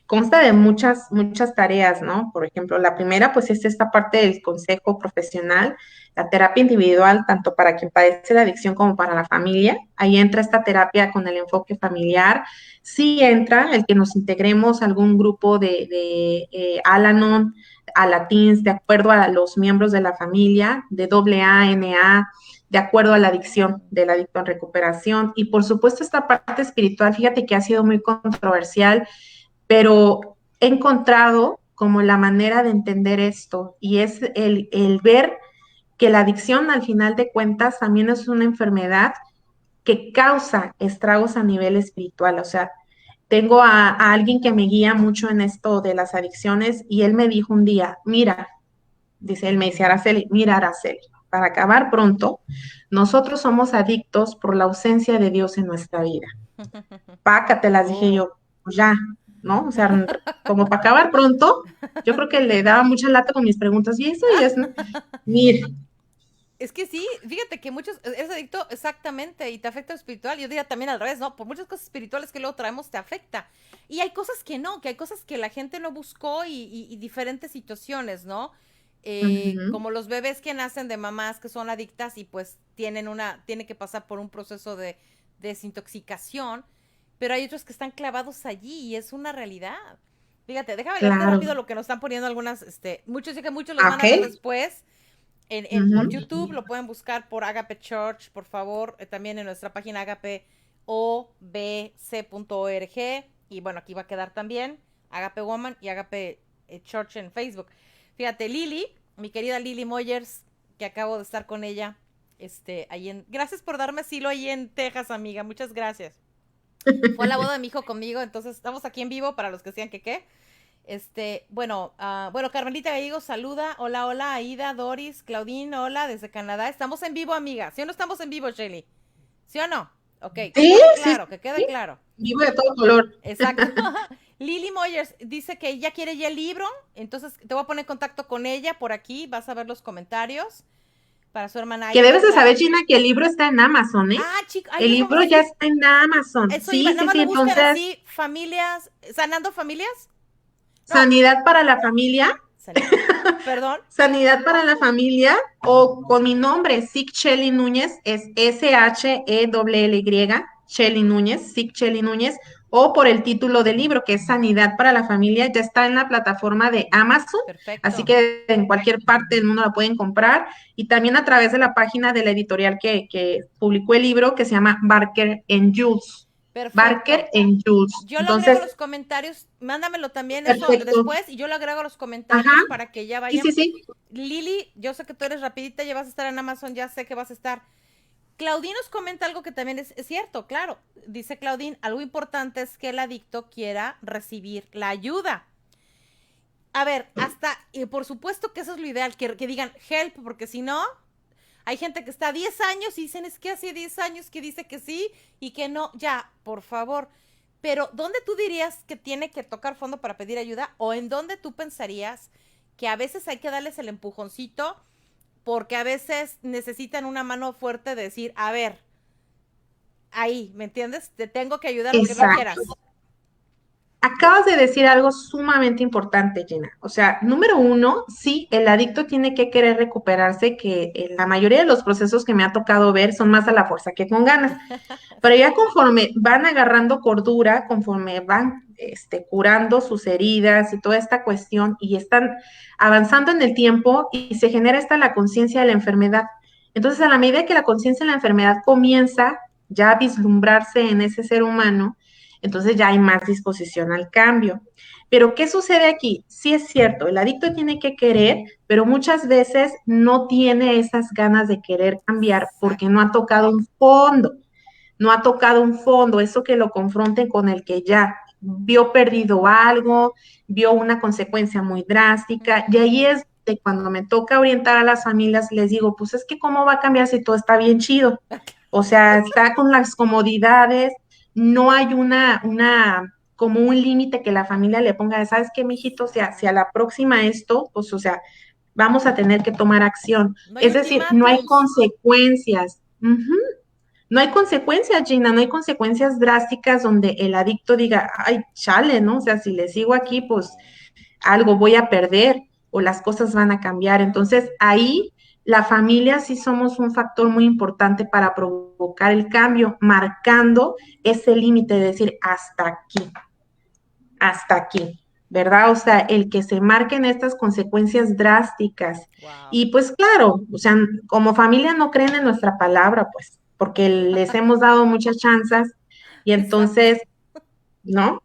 Speaker 2: Consta de muchas tareas, ¿no? Por ejemplo, la primera, pues es esta parte del consejo profesional, la terapia individual, tanto para quien padece la adicción como para la familia. Ahí entra esta terapia con el enfoque familiar. Sí entra el que nos integremos a algún grupo de Al-Anon, a la Teens, de acuerdo a los miembros de la familia, de AA, NA, de acuerdo a la adicción, del adicto en recuperación. Y por supuesto esta parte espiritual, fíjate que ha sido muy controversial, pero he encontrado como la manera de entender esto y es el ver que la adicción al final de cuentas también es una enfermedad que causa estragos a nivel espiritual. O sea, tengo a alguien que me guía mucho en esto de las adicciones y él me dijo un día, mira, dice él, me dice Araceli, mira Araceli, para acabar pronto, nosotros somos adictos por la ausencia de Dios en nuestra vida. Pácatelas, dije
Speaker 1: Oh.
Speaker 2: yo, pues ya, ¿no? O sea, como para acabar pronto, yo creo que le daba mucha lata con mis preguntas, y eso, y es, mire,
Speaker 1: Es que sí, fíjate que muchos, eres adicto exactamente y te afecta lo espiritual. Yo diría también al revés, ¿no? Por muchas cosas espirituales que luego traemos te afecta. Y hay cosas que no, que hay cosas que la gente no buscó y diferentes situaciones, ¿no?
Speaker 2: ujú,
Speaker 1: Como los bebés que nacen de mamás que son adictas y pues tienen que pasar por un proceso de desintoxicación, pero hay otros que están clavados allí y es una realidad. Fíjate, déjame leerte
Speaker 2: claro,
Speaker 1: rápido lo que nos están poniendo algunas, muchos, sé que muchos los van
Speaker 2: ok,
Speaker 1: a ver después por
Speaker 2: ujú,
Speaker 1: YouTube, lo pueden buscar por Agape Church, por favor, también en nuestra página agapeobc.org. Y bueno, aquí va a quedar también Agape Woman y Agape Church en Facebook. Fíjate, Lili, mi querida Lili Moyers, que acabo de estar con ella, gracias por darme asilo ahí en Texas, amiga, muchas gracias. Fue a la boda de mi hijo conmigo, entonces estamos aquí en vivo para los que sean que qué. Bueno, Carmelita Gallego saluda. Hola, hola, Aida, Doris, Claudine, hola, desde Canadá. Estamos en vivo, amiga. ¿Sí o no estamos en vivo, Shelly? ¿Sí o no? Ok, que
Speaker 2: sí,
Speaker 1: quede
Speaker 2: sí,
Speaker 1: claro, que quede
Speaker 2: sí,
Speaker 1: claro.
Speaker 2: vivo de todo color,
Speaker 1: Exacto. Lily Moyers dice que ella quiere ya el libro, entonces te voy a poner en contacto con ella por aquí, vas a ver los comentarios para su hermana
Speaker 2: que
Speaker 1: Aida,
Speaker 2: debes de
Speaker 1: claro.
Speaker 2: saber, Gina, que el libro está en Amazon, ¿eh?
Speaker 1: Ah, chicos, ahí
Speaker 2: El
Speaker 1: les vamos a
Speaker 2: libro ya
Speaker 1: decir,
Speaker 2: está en Amazon,
Speaker 1: eso iba,
Speaker 2: sí,
Speaker 1: nada
Speaker 2: sí,
Speaker 1: más
Speaker 2: sí,
Speaker 1: lo buscan
Speaker 2: entonces,
Speaker 1: así, familias, sanando familias. No,
Speaker 2: Sanidad para la familia,
Speaker 1: sanidad. Perdón.
Speaker 2: Sanidad para la Familia, o con mi nombre, Sig Chelly Núñez, es Shelly, Chelly Núñez, Sig Chelly Núñez, o por el título del libro, que es Sanidad para la Familia, ya está en la plataforma de Amazon, así
Speaker 1: Perfecto.
Speaker 2: que en cualquier parte del mundo la pueden comprar, y también a través de la página de la editorial que publicó el libro, que se llama Barker and Jules. Barker
Speaker 1: Perfecto.
Speaker 2: and Jules.
Speaker 1: Yo lo agrego a
Speaker 2: Entonces,
Speaker 1: los comentarios. Mándamelo también eso
Speaker 2: perfecto.
Speaker 1: después y yo lo agrego a los
Speaker 2: Ajá,
Speaker 1: comentarios para que ya
Speaker 2: sí,
Speaker 1: vayan.
Speaker 2: sí, sí.
Speaker 1: Lili, yo sé que tú eres rapidita, ya vas a estar en Amazon, ya sé que vas a estar. Claudine nos comenta algo que también es cierto, claro. Dice Claudine, algo importante es que el adicto quiera recibir la ayuda. A ver, y por supuesto que eso es lo ideal, que digan help, porque si no, hay gente que está 10 años y dicen, es que hace 10 años que dice que sí y que no. Ya, por favor. Pero, ¿dónde tú dirías que tiene que tocar fondo para pedir ayuda? ¿O en dónde tú pensarías que a veces hay que darles el empujoncito? Porque a veces necesitan una mano fuerte de decir, a ver, ahí, ¿me entiendes? Te tengo que ayudar aunque no
Speaker 2: Exacto.
Speaker 1: quieras.
Speaker 2: Acabas de decir algo sumamente importante, Gina. O sea, número uno, sí, el adicto tiene que querer recuperarse, que en la mayoría de los procesos que me ha tocado ver son más a la fuerza que con ganas. Pero ya conforme van agarrando cordura, conforme van curando sus heridas y toda esta cuestión, y están avanzando en el tiempo y se genera esta la conciencia de la enfermedad. Entonces, a la medida que la conciencia de la enfermedad comienza ya a vislumbrarse en ese ser humano, entonces ya hay más disposición al cambio. Pero ¿qué sucede aquí? Sí es cierto, el adicto tiene que querer, pero muchas veces no tiene esas ganas de querer cambiar porque no
Speaker 1: Exacto.
Speaker 2: ha tocado un fondo, no ha tocado un fondo, eso que lo confronte con el que ya vio perdido algo, vio una consecuencia muy drástica, y ahí es de cuando me toca orientar a las familias, les digo, pues es que cómo va a cambiar si todo está bien chido. O sea, está con las comodidades, no hay como un límite que la familia le ponga, ¿sabes qué, mijito? O sea, si a la próxima esto, pues, o sea, vamos a tener que tomar acción.
Speaker 1: No hay
Speaker 2: Es decir, no hay
Speaker 1: ultimátums.
Speaker 2: consecuencias. Ujú. No hay consecuencias, Gina, no hay consecuencias drásticas donde el adicto diga, ay, chale, ¿no? O sea, si le sigo aquí, pues algo voy a perder o las cosas van a cambiar. Entonces, ahí la familia sí somos un factor muy importante para provocar el cambio, marcando ese límite de decir hasta aquí, ¿verdad? O sea, el que se marquen estas consecuencias drásticas.
Speaker 1: Wow.
Speaker 2: Y pues claro, o sea, como familia no creen en nuestra palabra, pues, porque les hemos dado muchas chances y
Speaker 1: Exacto.
Speaker 2: entonces, ¿no?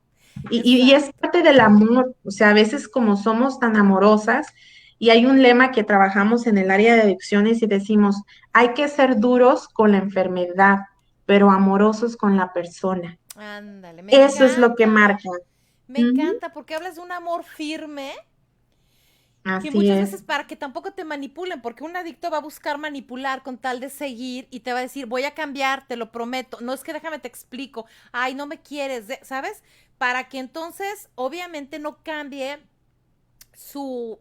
Speaker 2: Y es
Speaker 1: Exacto.
Speaker 2: parte del amor, o sea, a veces como somos tan amorosas, y hay un lema que trabajamos en el área de adicciones y decimos, hay que ser duros con la enfermedad, pero amorosos con la persona.
Speaker 1: Ándale, me
Speaker 2: Eso es lo que
Speaker 1: encanta.
Speaker 2: marca.
Speaker 1: Me
Speaker 2: Ujú.
Speaker 1: encanta porque hablas de un amor firme que
Speaker 2: Así
Speaker 1: muchas
Speaker 2: es.
Speaker 1: veces para que tampoco te manipulen, porque un adicto va a buscar manipular con tal de seguir y te va a decir, voy a cambiar, te lo prometo. No es que déjame te explico, ay, no me quieres, ¿sabes? Para que entonces obviamente no cambie su,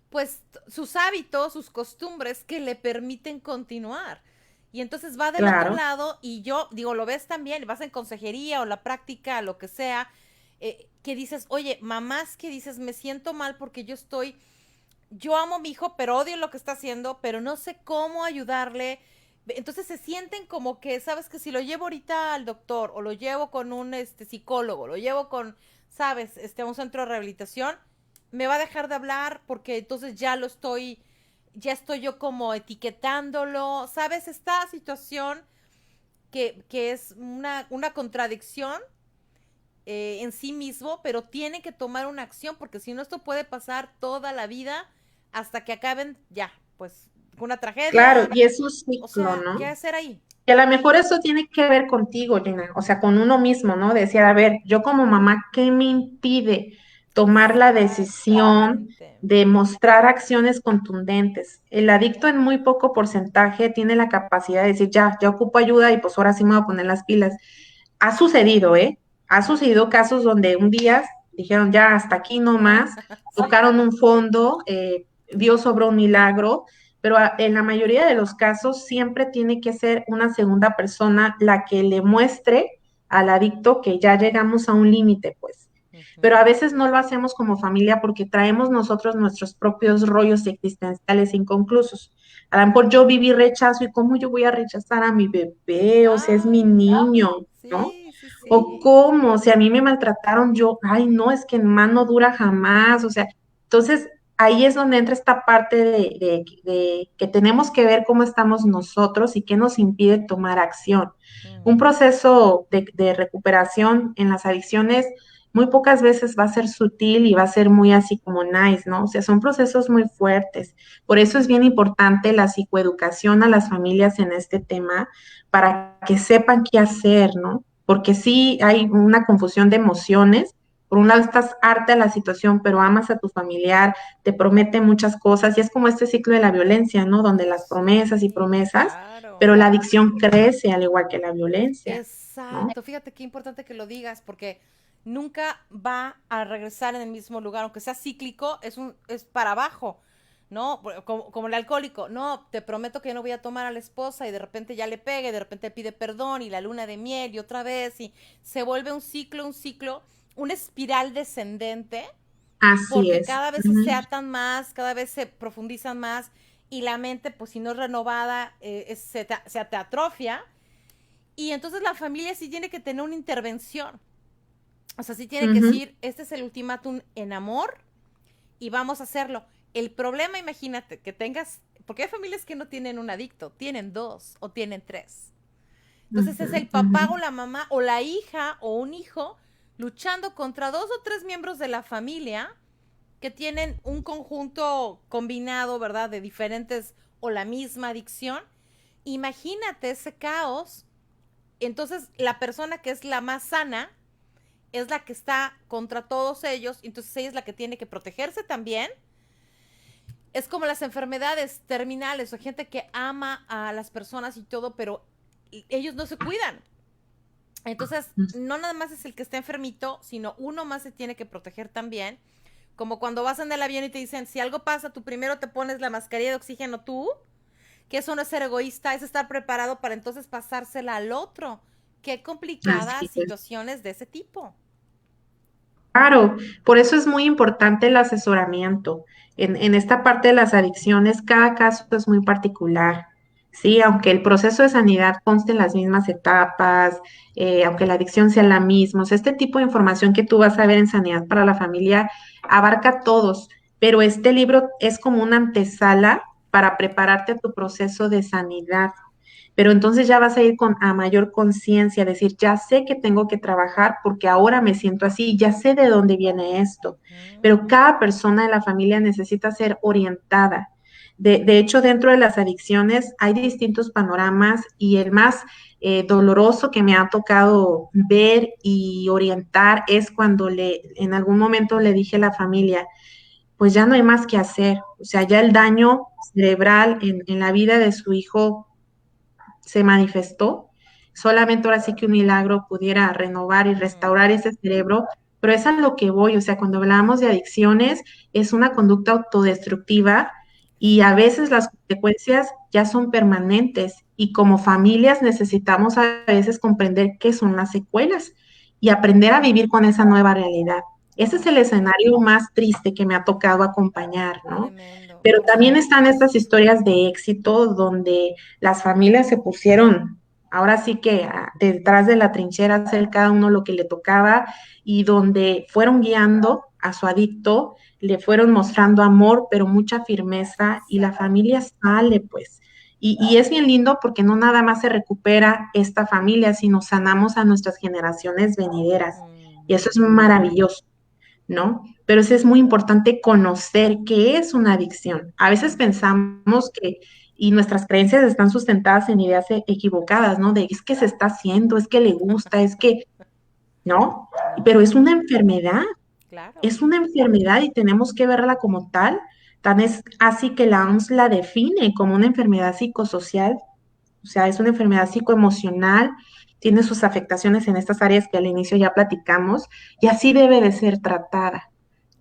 Speaker 1: pues, sus hábitos, sus costumbres que le permiten continuar. Y entonces va del otro
Speaker 2: Claro,
Speaker 1: lado y yo digo, lo ves también, vas en consejería o la práctica, lo que sea, que dices, oye, mamás que dices, me siento mal porque yo amo a mi hijo, pero odio lo que está haciendo, pero no sé cómo ayudarle. Entonces se sienten como que, sabes que si lo llevo ahorita al doctor o lo llevo con un psicólogo, lo llevo con, sabes, a un centro de rehabilitación, me va a dejar de hablar porque entonces ya estoy yo como etiquetándolo, sabes, esta situación que es una contradicción en sí mismo, pero tiene que tomar una acción porque si no esto puede pasar toda la vida hasta que acaben ya, pues, una
Speaker 2: claro,
Speaker 1: tragedia.
Speaker 2: y es un
Speaker 1: O
Speaker 2: ciclo,
Speaker 1: sea,
Speaker 2: ¿no?
Speaker 1: ¿qué hacer ahí?
Speaker 2: Y a lo mejor eso tiene que ver contigo, Gina, o sea, con uno mismo, ¿no? Decir, a ver, yo como mamá, ¿qué me impide tomar la decisión
Speaker 1: Exactamente.
Speaker 2: de mostrar acciones contundentes? El adicto en muy poco porcentaje tiene la capacidad de decir, ya ocupo ayuda y pues ahora sí me voy a poner las pilas. Ha sucedido, ¿eh? Ha sucedido casos donde un día dijeron, ya hasta aquí no más,
Speaker 1: Sí.
Speaker 2: tocaron un fondo, Dios obró un milagro, pero en la mayoría de los casos siempre tiene que ser una segunda persona la que le muestre al adicto que ya llegamos a un límite, pues. Pero a
Speaker 1: Ujú.
Speaker 2: veces no lo hacemos como familia porque traemos nosotros nuestros propios rollos existenciales inconclusos. A lo mejor yo viví rechazo y cómo yo voy a rechazar a mi bebé, o sea, es mi
Speaker 1: Ay,
Speaker 2: niño, ¿no?
Speaker 1: sí, sí,
Speaker 2: O
Speaker 1: sí.
Speaker 2: cómo, si a mí me maltrataron, yo, ay, no, es que en mano dura jamás, o sea, entonces ahí es donde entra esta parte de que tenemos que ver cómo estamos nosotros y qué nos impide tomar acción. Un
Speaker 1: Mm.
Speaker 2: proceso de recuperación en las adicciones muy pocas veces va a ser sutil y va a ser muy así como nice, ¿no? O sea, son procesos muy fuertes. Por eso es bien importante la psicoeducación a las familias en este tema para que sepan qué hacer, ¿no? Porque sí hay una confusión de emociones. Por un lado estás harta de la situación, pero amas a tu familiar, te promete muchas cosas y es como este ciclo de la violencia, ¿no? Donde las promesas y
Speaker 1: Sí,
Speaker 2: promesas,
Speaker 1: claro.
Speaker 2: pero la adicción crece al igual que la violencia, ¿no?
Speaker 1: Exacto. Fíjate qué importante que lo digas porque nunca va a regresar en el mismo lugar, aunque sea cíclico, es para abajo, ¿no? Como el alcohólico, no, te prometo que no voy a tomar a la esposa y de repente ya le pega y de repente pide perdón y la luna de miel y otra vez y se vuelve un ciclo, una espiral descendente
Speaker 2: Así
Speaker 1: porque
Speaker 2: es.
Speaker 1: cada vez
Speaker 2: Ujú,
Speaker 1: se atan más, cada vez se profundizan más y la mente, pues si no es renovada, se te atrofia. Y entonces la familia sí tiene que tener una intervención. O sea, sí tiene que
Speaker 2: ujú,
Speaker 1: decir, este es el ultimátum en amor y vamos a hacerlo. El problema, imagínate, que tengas, porque hay familias que no tienen un adicto, tienen dos o tienen tres. Entonces
Speaker 2: ujú,
Speaker 1: es el
Speaker 2: ujú.
Speaker 1: papá o la mamá o la hija o un hijo luchando contra dos o tres miembros de la familia que tienen un conjunto combinado, ¿verdad? De diferentes o la misma adicción. Imagínate ese caos. Entonces la persona que es la más sana es la que está contra todos ellos, entonces ella es la que tiene que protegerse también. Es como las enfermedades terminales o gente que ama a las personas y todo, pero ellos no se cuidan. Entonces, no nada más es el que está enfermito, sino uno más se tiene que proteger también. Como cuando vas en el avión y te dicen, si algo pasa, tú primero te pones la mascarilla de oxígeno tú, que eso no es ser egoísta, es estar preparado para entonces pasársela al otro. Qué complicadas
Speaker 2: Así es.
Speaker 1: situaciones de ese tipo.
Speaker 2: Claro, por eso es muy importante el asesoramiento. En esta parte de las adicciones, cada caso es muy particular. Sí, aunque el proceso de sanidad conste en las mismas etapas, aunque la adicción sea la misma, o sea, este tipo de información que tú vas a ver en Sanidad para la Familia abarca a todos, pero este libro es como una antesala para prepararte a tu proceso de sanidad. Pero entonces ya vas a ir con a mayor conciencia, decir, ya sé que tengo que trabajar porque ahora me siento así, ya sé de dónde viene esto, pero cada persona de la familia necesita ser orientada. De hecho, dentro de las adicciones hay distintos panoramas y el más doloroso que me ha tocado ver y orientar es cuando en algún momento le dije a la familia, pues ya no hay más que hacer, o sea, ya el daño cerebral en la vida de su hijo se manifestó. Solamente ahora sí que un milagro pudiera renovar y restaurar ese cerebro, pero es a lo que voy, o sea, cuando hablamos de adicciones, es una conducta autodestructiva y a veces las consecuencias ya son permanentes y como familias necesitamos a veces comprender qué son las secuelas y aprender a vivir con esa nueva realidad. Ese es el
Speaker 1: Wow,
Speaker 2: escenario más triste que me ha tocado acompañar, ¿no?
Speaker 1: tremendo,
Speaker 2: Pero también
Speaker 1: sí.
Speaker 2: están estas historias de éxito donde las familias se pusieron, ahora sí que detrás de la trinchera, a hacer cada uno lo que le tocaba y donde fueron guiando a su adicto, le fueron mostrando amor, pero mucha firmeza y la
Speaker 1: Exacto.
Speaker 2: familia sale pues. Y es bien lindo porque no nada más se recupera esta familia, sino sanamos a nuestras generaciones venideras. Y eso es maravilloso. ¿No? Pero sí es muy importante conocer qué es una adicción. A veces pensamos que, y nuestras creencias están sustentadas en ideas equivocadas, ¿no? De es que se está haciendo, es que le gusta, es que, ¿no? Pero
Speaker 1: No,
Speaker 2: es una
Speaker 1: claro.
Speaker 2: es una enfermedad y tenemos que verla como tal. Tan es así que la OMS la define como una enfermedad psicosocial, o sea, es una enfermedad psicoemocional, tiene sus afectaciones en estas áreas que al inicio ya platicamos, y así debe de ser tratada.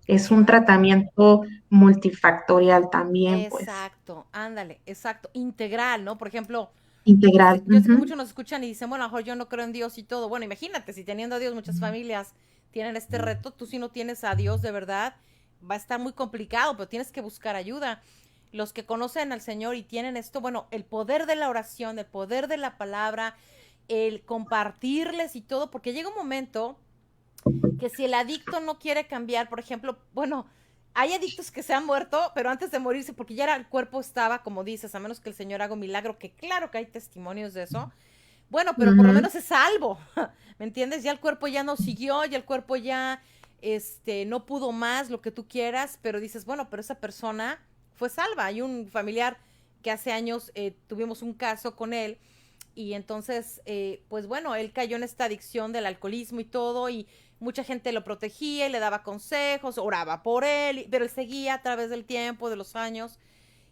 Speaker 2: Es un
Speaker 1: Exacto.
Speaker 2: tratamiento multifactorial también, pues,
Speaker 1: Exacto. Ándale, exacto. Integral, ¿no? Por ejemplo,
Speaker 2: integral.
Speaker 1: yo sé que
Speaker 2: Ujú.
Speaker 1: muchos nos escuchan y dicen, bueno, a lo mejor yo no creo en Dios y todo. Bueno, imagínate, si teniendo a Dios muchas familias tienen este reto, tú si no tienes a Dios de verdad, va a estar muy complicado, pero tienes que buscar ayuda. Los que conocen al Señor y tienen esto, bueno, el poder de la oración, el poder de la palabra, el compartirles y todo, porque llega un momento que si el adicto no quiere cambiar, por ejemplo, bueno, hay adictos que se han muerto, pero antes de morirse, porque ya era, el cuerpo estaba, como dices, a menos que el Señor haga un milagro, que claro que hay testimonios de eso, bueno, pero por lo
Speaker 2: Ujú.
Speaker 1: menos es salvo, ¿me entiendes? Ya el cuerpo ya no siguió, ya el cuerpo ya, no pudo más, lo que tú quieras, pero dices, bueno, pero esa persona fue salva. Hay un familiar que hace años tuvimos un caso con él, y entonces, pues bueno, él cayó en esta adicción del alcoholismo y todo, y mucha gente lo protegía y le daba consejos, oraba por él, pero él seguía a través del tiempo, de los años.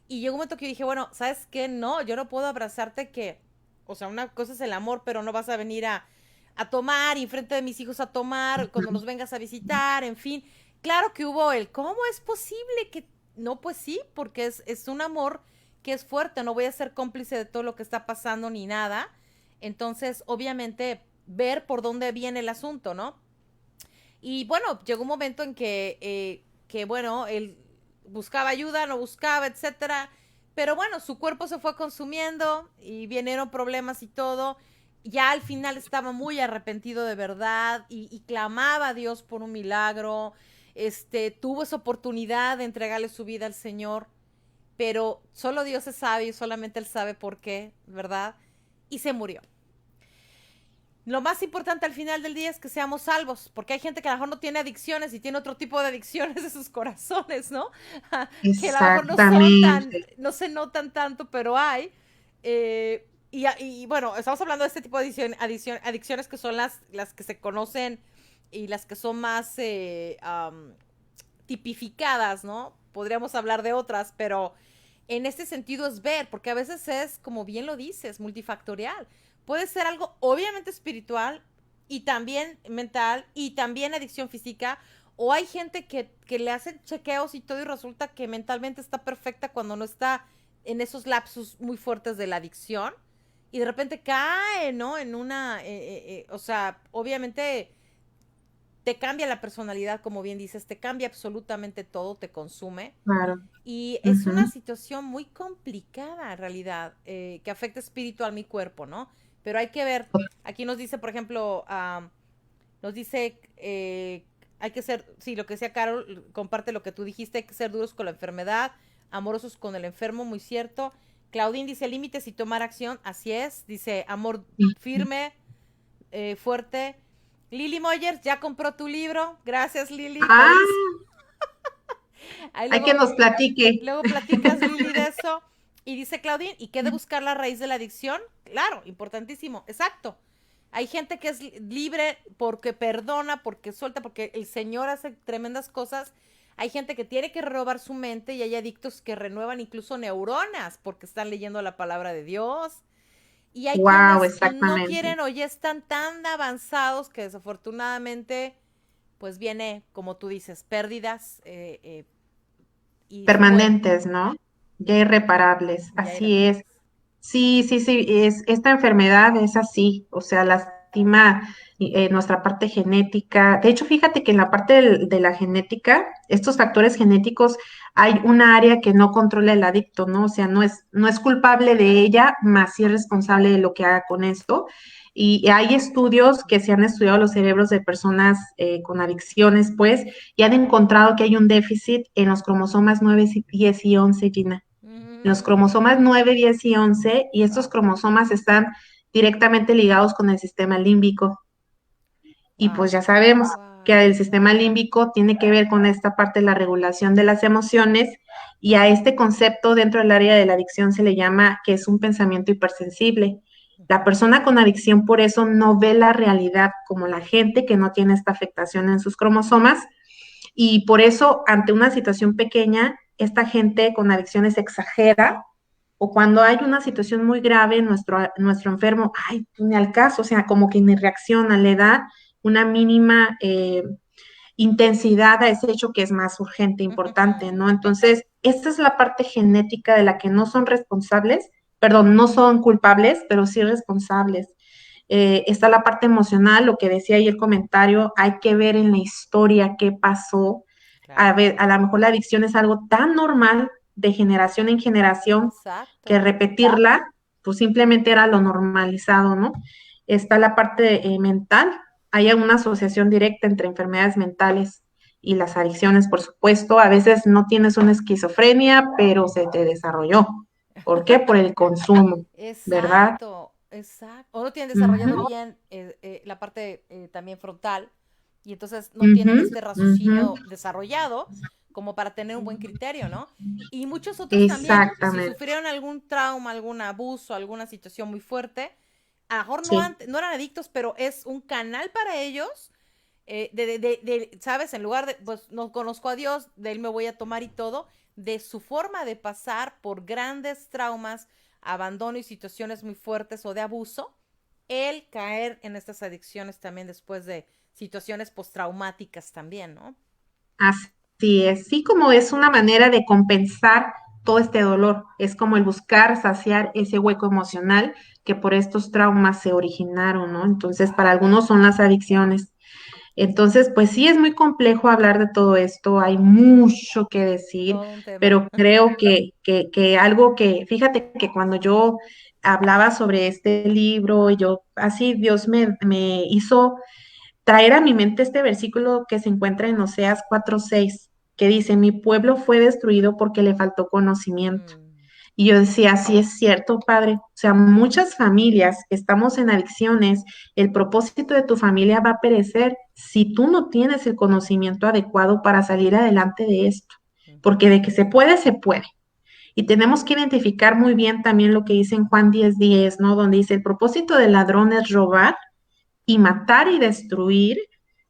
Speaker 1: Y llegó un momento que yo dije, bueno, ¿sabes qué? No, yo no puedo abrazarte que, o sea, una cosa es el amor, pero no vas a venir a tomar, y enfrente de mis hijos a tomar, cuando nos vengas a visitar, en fin. Claro que hubo el, ¿cómo es posible que... No, pues sí, porque es un amor que es fuerte, no voy a ser cómplice de todo lo que está pasando ni nada. Entonces, obviamente, ver por dónde viene el asunto, ¿no? Y bueno, llegó un momento en que bueno, él buscaba ayuda, no buscaba, etcétera. Pero bueno, su cuerpo se fue consumiendo y vinieron problemas y todo. Ya al final estaba muy arrepentido de verdad y clamaba a Dios por un milagro. Tuvo esa oportunidad de entregarle su vida al Señor, pero solo Dios es sabio y solamente Él sabe por qué, ¿verdad? Y se murió. Lo más importante al final del día es que seamos salvos, porque hay gente que a lo mejor no tiene adicciones y tiene otro tipo de adicciones en sus corazones, ¿no? Que a lo mejor no son tan,
Speaker 2: Exactamente,
Speaker 1: no se notan tanto, pero hay. Y bueno, estamos hablando de este tipo de adicciones que son las que se conocen y las que son más tipificadas, ¿no? Podríamos hablar de otras, pero en este sentido es ver, porque a veces es, como bien lo dices, multifactorial. Puede ser algo obviamente espiritual y también mental y también adicción física. O hay gente que le hacen chequeos y todo y resulta que mentalmente está perfecta cuando no está en esos lapsos muy fuertes de la adicción. Y de repente cae, ¿no? En una, o sea, obviamente te cambia la personalidad, como bien dices, te cambia absolutamente todo, te consume.
Speaker 2: claro.
Speaker 1: Y es una
Speaker 2: Ujú.
Speaker 1: situación muy complicada en realidad, que afecta espiritual mi cuerpo, ¿no? Pero hay que ver, aquí nos dice, por ejemplo, nos dice, hay que ser, sí, lo que decía Carol, comparte lo que tú dijiste, hay que ser duros con la enfermedad, amorosos con el enfermo, muy cierto. Claudine dice límites y tomar acción, así es, dice amor firme, fuerte. Lili Moyers ya compró tu libro, gracias Lili, ahí dice,
Speaker 2: Ah,
Speaker 1: ahí
Speaker 2: hay que
Speaker 1: luego
Speaker 2: nos platique.
Speaker 1: Luego platicas, Lili, de eso. Y dice Claudine, ¿y qué de buscar la raíz de la adicción? Claro, importantísimo, exacto. Hay gente que es libre porque perdona, porque suelta, porque el Señor hace tremendas cosas. Hay gente que tiene que renovar su mente y hay adictos que renuevan incluso neuronas porque están leyendo la palabra de Dios. Y hay
Speaker 2: Wow,
Speaker 1: quienes no
Speaker 2: exactamente.
Speaker 1: quieren o ya están tan avanzados que desafortunadamente pues viene, como tú dices, pérdidas y se mueren
Speaker 2: Permanentes, ¿no? Ya irreparables,
Speaker 1: ya
Speaker 2: así es.
Speaker 1: irreparables.
Speaker 2: Sí, sí, sí, esta enfermedad es así, o sea, lastima nuestra parte genética. De hecho, fíjate que en la parte de la genética, estos factores genéticos, hay una área que no controla el adicto, ¿no? O sea, no es culpable de ella, más sí es responsable de lo que haga con esto. Y hay estudios que se han estudiado los cerebros de personas con adicciones, pues, y han encontrado que hay un déficit en los cromosomas 9, 10 y 11, Gina, los
Speaker 1: Mm,
Speaker 2: cromosomas 9, 10 y 11, y estos
Speaker 1: wow,
Speaker 2: cromosomas están directamente ligados con el sistema límbico. Y pues
Speaker 1: wow,
Speaker 2: ya sabemos que
Speaker 1: wow.
Speaker 2: el sistema límbico tiene que ver con esta parte de la regulación de las emociones, y a este concepto dentro del área de la adicción se le llama que es un pensamiento hipersensible. La
Speaker 1: Ujú.
Speaker 2: persona con adicción por eso no ve la realidad como la gente que no tiene esta afectación en sus cromosomas, y por eso ante una situación pequeña, esta gente con adicciones exagera, o cuando hay una situación muy grave, nuestro enfermo, ay, ni al caso, o sea, como que ni reacciona, le da una mínima intensidad a ese hecho que es más urgente, importante, ¿no? Entonces, esta es la parte genética de la que no son responsables, perdón, no son culpables, pero sí responsables. Está la parte emocional, lo que decía ahí el comentario, hay que ver en la historia qué pasó. A
Speaker 1: Claro,
Speaker 2: ver, a lo mejor la adicción es algo tan normal de generación en generación que
Speaker 1: exacto.
Speaker 2: repetirla, pues simplemente era lo normalizado, ¿no? Está la parte mental, hay una asociación directa entre enfermedades mentales y las adicciones, por supuesto. A veces no tienes una esquizofrenia, pero se te desarrolló. ¿Por qué? Por el consumo, ¿verdad?
Speaker 1: Exacto, exacto. O no tienen desarrollado
Speaker 2: Ujú,
Speaker 1: bien la parte también frontal y entonces no
Speaker 2: ujú,
Speaker 1: tienen este
Speaker 2: ujú.
Speaker 1: raciocinio desarrollado como para tener un buen criterio, ¿no? Y muchos otros también, si
Speaker 2: Exactamente.
Speaker 1: sufrieron algún trauma, algún abuso, alguna situación muy fuerte, a lo mejor no,
Speaker 2: Sí,
Speaker 1: no eran adictos, pero es un canal para ellos ¿sabes? En lugar de, pues no conozco a Dios, de él me voy a tomar y todo, de su forma de pasar por grandes traumas, abandono y situaciones muy fuertes o de abuso, el caer en estas adicciones también después de situaciones postraumáticas también, ¿no?
Speaker 2: así es. Sí, como es una manera de compensar todo este dolor. Es como el buscar saciar ese hueco emocional que por estos traumas se originaron, ¿no? Entonces, para algunos son las adicciones. Entonces, pues sí es muy complejo hablar de todo esto, hay mucho que decir,
Speaker 1: Todo un tema.
Speaker 2: pero creo que algo que, fíjate que cuando yo hablaba sobre este libro, yo, así Dios me hizo traer a mi mente este versículo que se encuentra en Oseas 4:6, que dice, mi pueblo fue destruido porque le faltó conocimiento.
Speaker 1: Mm,
Speaker 2: Y yo decía, sí es cierto, padre. O sea, muchas familias que estamos en adicciones, el propósito de tu familia va a perecer si tú no tienes el conocimiento adecuado para salir adelante de esto.
Speaker 1: ujú.
Speaker 2: Porque de que se puede, se puede. Y tenemos que identificar muy bien también lo que dice en Juan 10:10, ¿no? Donde dice, el propósito del ladrón es robar y matar y destruir.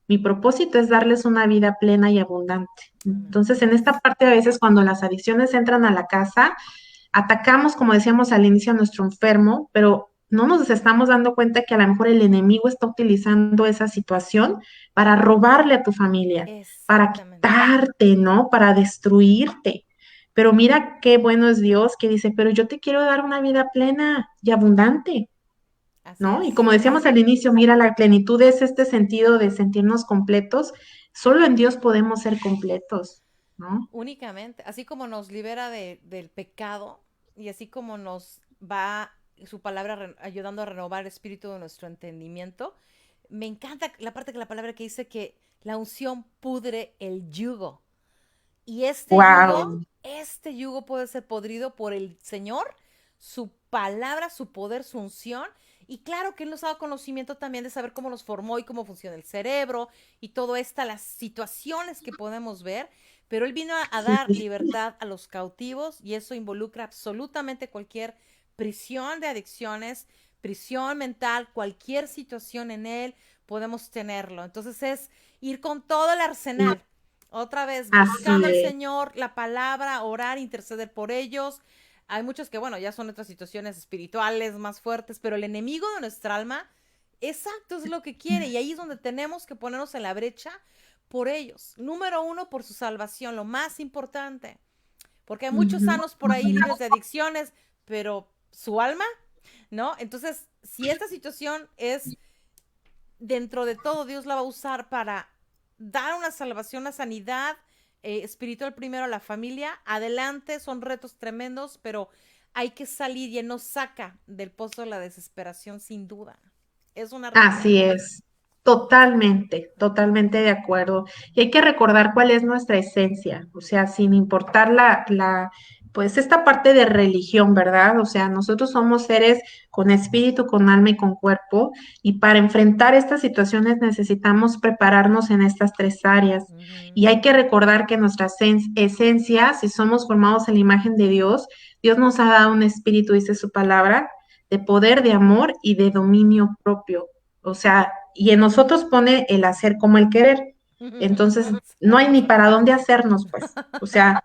Speaker 2: Mi propósito es darles una vida plena y abundante.
Speaker 1: Amén.
Speaker 2: Entonces, en esta parte a veces cuando las adicciones entran a la casa, atacamos, como decíamos al inicio, a nuestro enfermo, pero no nos estamos dando cuenta que a lo mejor el enemigo está utilizando esa situación para robarle a tu familia, para
Speaker 1: Exactamente.
Speaker 2: quitarte, ¿no? Para destruirte. Pero mira qué bueno es Dios que dice, pero yo te quiero dar una vida plena y abundante,
Speaker 1: Así
Speaker 2: ¿no? Y
Speaker 1: es.
Speaker 2: como decíamos al inicio, mira, la plenitud es este sentido de sentirnos completos. Solo en Dios podemos ser completos, ¿no?
Speaker 1: Únicamente, así como nos libera del pecado y así como nos va su palabra ayudando a renovar el espíritu de nuestro entendimiento, me encanta la parte de la palabra que dice que la unción pudre el yugo. Y
Speaker 2: Wow.
Speaker 1: este yugo puede ser podrido por el Señor, su palabra, su poder, su unción. Y claro que Él nos ha dado conocimiento también de saber cómo nos formó y cómo funciona el cerebro y todo esto, las situaciones que podemos ver. Pero Él vino a dar libertad a los cautivos y eso involucra absolutamente cualquier prisión de adicciones, prisión mental, cualquier situación en Él, podemos tenerlo. Entonces es ir con todo el arsenal otra vez,
Speaker 2: Así
Speaker 1: buscando al
Speaker 2: es.
Speaker 1: Señor, la palabra, orar, interceder por ellos. Hay muchos que, bueno, ya son otras situaciones espirituales más fuertes, pero el enemigo de nuestra alma, exacto, es lo que quiere. Y ahí es donde tenemos que ponernos en la brecha por ellos. Número uno, por su salvación, lo más importante. Porque hay muchos
Speaker 2: Ujú.
Speaker 1: sanos por ahí libres de adicciones, pero su alma, ¿no? Entonces, si esta situación es dentro de todo, Dios la va a usar para dar una salvación, una sanidad espiritual primero a la familia. Adelante, son retos tremendos, pero hay que salir y Él nos saca del pozo de la desesperación sin duda. Es una realidad.
Speaker 2: Así es, totalmente, totalmente de acuerdo. Y hay que recordar cuál es nuestra esencia, o sea, sin importar pues esta parte de religión, ¿verdad? O sea, nosotros somos seres con espíritu, con alma y con cuerpo, y para enfrentar estas situaciones necesitamos prepararnos en estas tres áreas.
Speaker 1: Uh -huh.
Speaker 2: Y hay que recordar que nuestra esencia, si somos formados en la imagen de Dios, Dios nos ha dado un espíritu, dice su palabra, de poder, de amor y de dominio propio. O sea, y en nosotros pone el hacer como el querer. Entonces, no hay ni
Speaker 1: Exacto.
Speaker 2: para dónde hacernos, pues. O sea,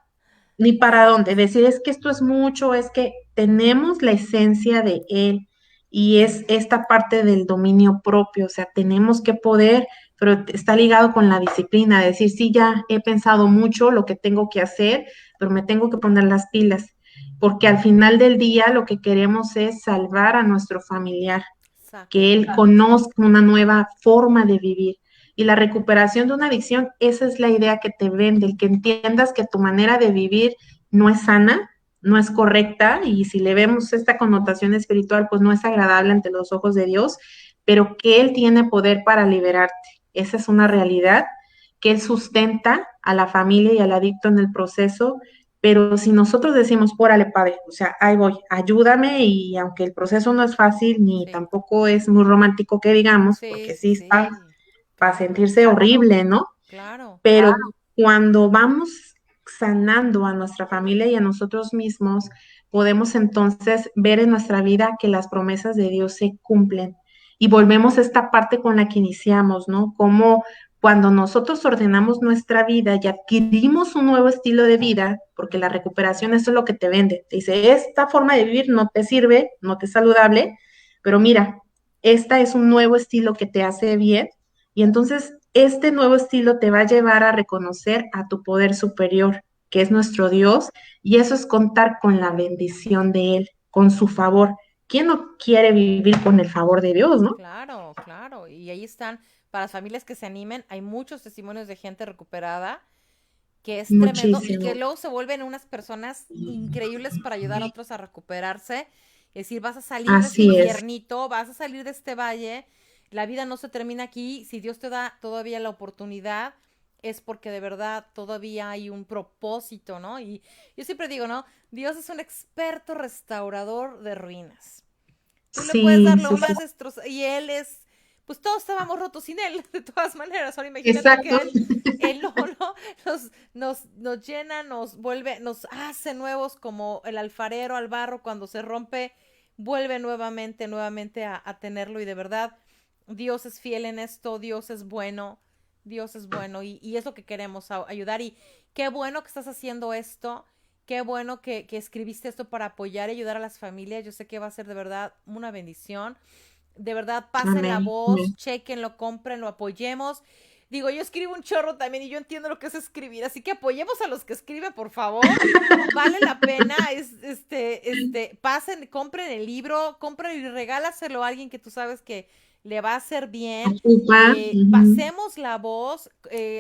Speaker 2: ni para dónde.
Speaker 1: Exacto.
Speaker 2: Decir es que esto es mucho, es que tenemos la esencia de él y es esta parte del dominio propio. O sea, tenemos que poder, pero está ligado con la disciplina. Decir, sí, ya he pensado mucho lo que tengo que hacer, pero me tengo que poner las pilas. Porque al final del día lo que queremos es salvar a nuestro familiar, que
Speaker 1: Exacto.
Speaker 2: él conozca una nueva forma de vivir. Y la recuperación de una adicción, esa es la idea que te vende, el que entiendas que tu manera de vivir no es sana, no es correcta, y si le vemos esta connotación espiritual, pues no es agradable ante los ojos de Dios, pero que Él tiene poder para liberarte. Esa es una realidad, que Él sustenta a la familia y al adicto en el proceso, pero si nosotros decimos, órale, padre, o sea, ahí voy, ayúdame, y aunque el proceso no es fácil ni
Speaker 1: Sí.
Speaker 2: tampoco es muy romántico que digamos,
Speaker 1: Sí,
Speaker 2: porque
Speaker 1: sí,
Speaker 2: sí está
Speaker 1: sí.
Speaker 2: para
Speaker 1: Claro.
Speaker 2: sentirse horrible, ¿no?
Speaker 1: Claro.
Speaker 2: Pero cuando vamos sanando a nuestra familia y a nosotros mismos, podemos entonces ver en nuestra vida que las promesas de Dios se cumplen. Y volvemos a esta parte con la que iniciamos, ¿no? Como cuando nosotros ordenamos nuestra vida y adquirimos un nuevo estilo de vida, porque la recuperación eso es lo que te vende. Te dice, esta forma de vivir no te sirve, no te es saludable, pero mira, esta es un nuevo estilo que te hace bien y entonces este nuevo estilo te va a llevar a reconocer a tu poder superior, que es nuestro Dios, y eso es contar con la bendición de Él, con su favor. ¿Quién no quiere vivir con el favor de Dios, no?
Speaker 1: Claro, claro. Y ahí están para las familias que se animen, hay muchos testimonios de gente recuperada que es tremendo y
Speaker 2: Muchísimo.
Speaker 1: que luego se vuelven unas personas increíbles para ayudar a otros a recuperarse. Es decir, vas a salir de este
Speaker 2: Así es.
Speaker 1: infiernito, vas a salir de este valle. La vida no se termina aquí. Si Dios te da todavía la oportunidad, es porque de verdad todavía hay un propósito, ¿no? Y yo siempre digo, ¿no? Dios es un experto restaurador de ruinas. Tú le puedes dar
Speaker 2: Sí,
Speaker 1: lo
Speaker 2: sí, sí.
Speaker 1: más destrozado y él es, pues todos estábamos rotos sin él, de todas maneras. Ahora imagínate
Speaker 2: Exacto.
Speaker 1: que él no, nos llena, nos vuelve, nos hace nuevos como el alfarero al barro cuando se rompe, vuelve nuevamente a tenerlo y de verdad, Dios es fiel en esto, Dios es bueno y es lo que queremos ayudar y qué bueno que estás haciendo esto. Qué bueno que escribiste esto para apoyar y ayudar a las familias. Yo sé que va a ser de verdad una bendición. De verdad, pasen la
Speaker 2: Amén.
Speaker 1: voz,
Speaker 2: Amén.
Speaker 1: chequenlo, cómprenlo, apoyemos. Digo, yo escribo un chorro también y yo entiendo lo que es escribir, así que apoyemos a los que escriben, por favor. Vale la pena, pasen, compren el libro, compren y regálaselo a alguien que tú sabes que le va a hacer bien.
Speaker 2: Ocupa. Ujú.
Speaker 1: Pasemos la voz,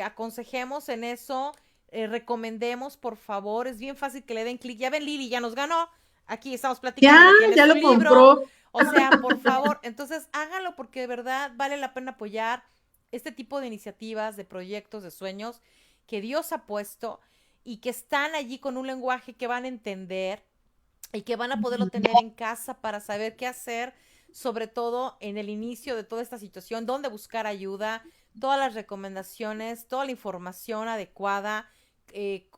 Speaker 1: aconsejemos en eso, recomendemos, por favor. Es bien fácil que le den clic. Ya ven, Lili, ya nos ganó. Aquí estamos platicando,
Speaker 2: Ya,
Speaker 1: ya tiene
Speaker 2: ya
Speaker 1: su
Speaker 2: lo
Speaker 1: libro.
Speaker 2: compró.
Speaker 1: O sea, por favor, entonces háganlo porque de verdad vale la pena apoyar este tipo de iniciativas, de proyectos, de sueños que Dios ha puesto y que están allí con un lenguaje que van a entender y que van a poderlo tener en casa para saber qué hacer, sobre todo en el inicio de toda esta situación, dónde buscar ayuda, todas las recomendaciones, toda la información adecuada,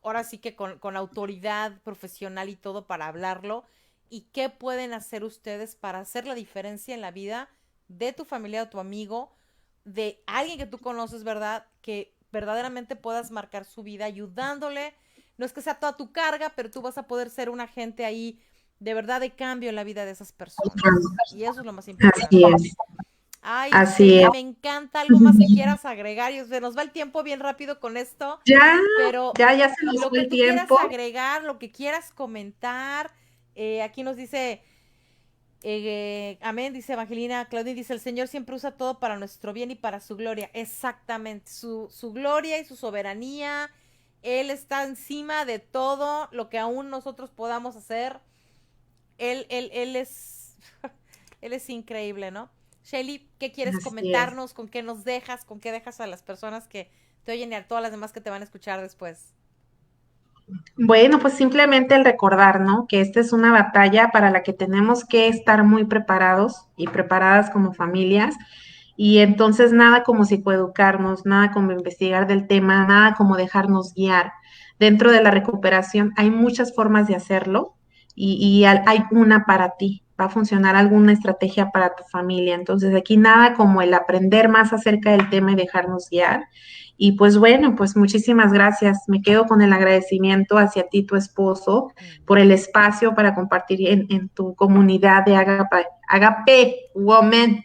Speaker 1: ahora sí que con autoridad profesional y todo para hablarlo, y qué pueden hacer ustedes para hacer la diferencia en la vida de tu familia, de tu amigo, de alguien que tú conoces, ¿verdad? Que verdaderamente puedas marcar su vida ayudándole. No es que sea toda tu carga, pero tú vas a poder ser un agente ahí de verdad de cambio en la vida de esas personas. Y eso es lo más
Speaker 2: Así
Speaker 1: importante.
Speaker 2: es.
Speaker 1: Ay,
Speaker 2: Así
Speaker 1: Shelly,
Speaker 2: es.
Speaker 1: me encanta. ¿Algo más que quieras agregar? Y se nos va el tiempo bien rápido con esto,
Speaker 2: Ya,
Speaker 1: pero
Speaker 2: ya se nos
Speaker 1: lo
Speaker 2: fue
Speaker 1: que
Speaker 2: el
Speaker 1: tú quieras
Speaker 2: tiempo.
Speaker 1: agregar, lo que quieras comentar, aquí nos dice, amén, dice Evangelina, Claudia dice, el Señor siempre usa todo para nuestro bien y para su gloria. Exactamente, su gloria y su soberanía. Él está encima de todo lo que aún nosotros podamos hacer. Él es, él es increíble, ¿no? Shelly, ¿qué quieres
Speaker 2: Así es.
Speaker 1: comentarnos? ¿Con qué nos dejas? ¿Con qué dejas a las personas que te oyen y a todas las demás que te van a escuchar después?
Speaker 2: Bueno, pues simplemente el recordar, ¿no? Que esta es una batalla para la que tenemos que estar muy preparados y preparadas como familias. Y entonces nada como psicoeducarnos, nada como investigar del tema, nada como dejarnos guiar. Dentro de la recuperación hay muchas formas de hacerlo y hay una para ti. Va a funcionar alguna estrategia para tu familia. Entonces aquí nada como el aprender más acerca del tema y dejarnos guiar. Y pues bueno, pues muchísimas gracias. Me quedo con el agradecimiento hacia ti, tu esposo, por el espacio para compartir en tu comunidad de Agape Woman.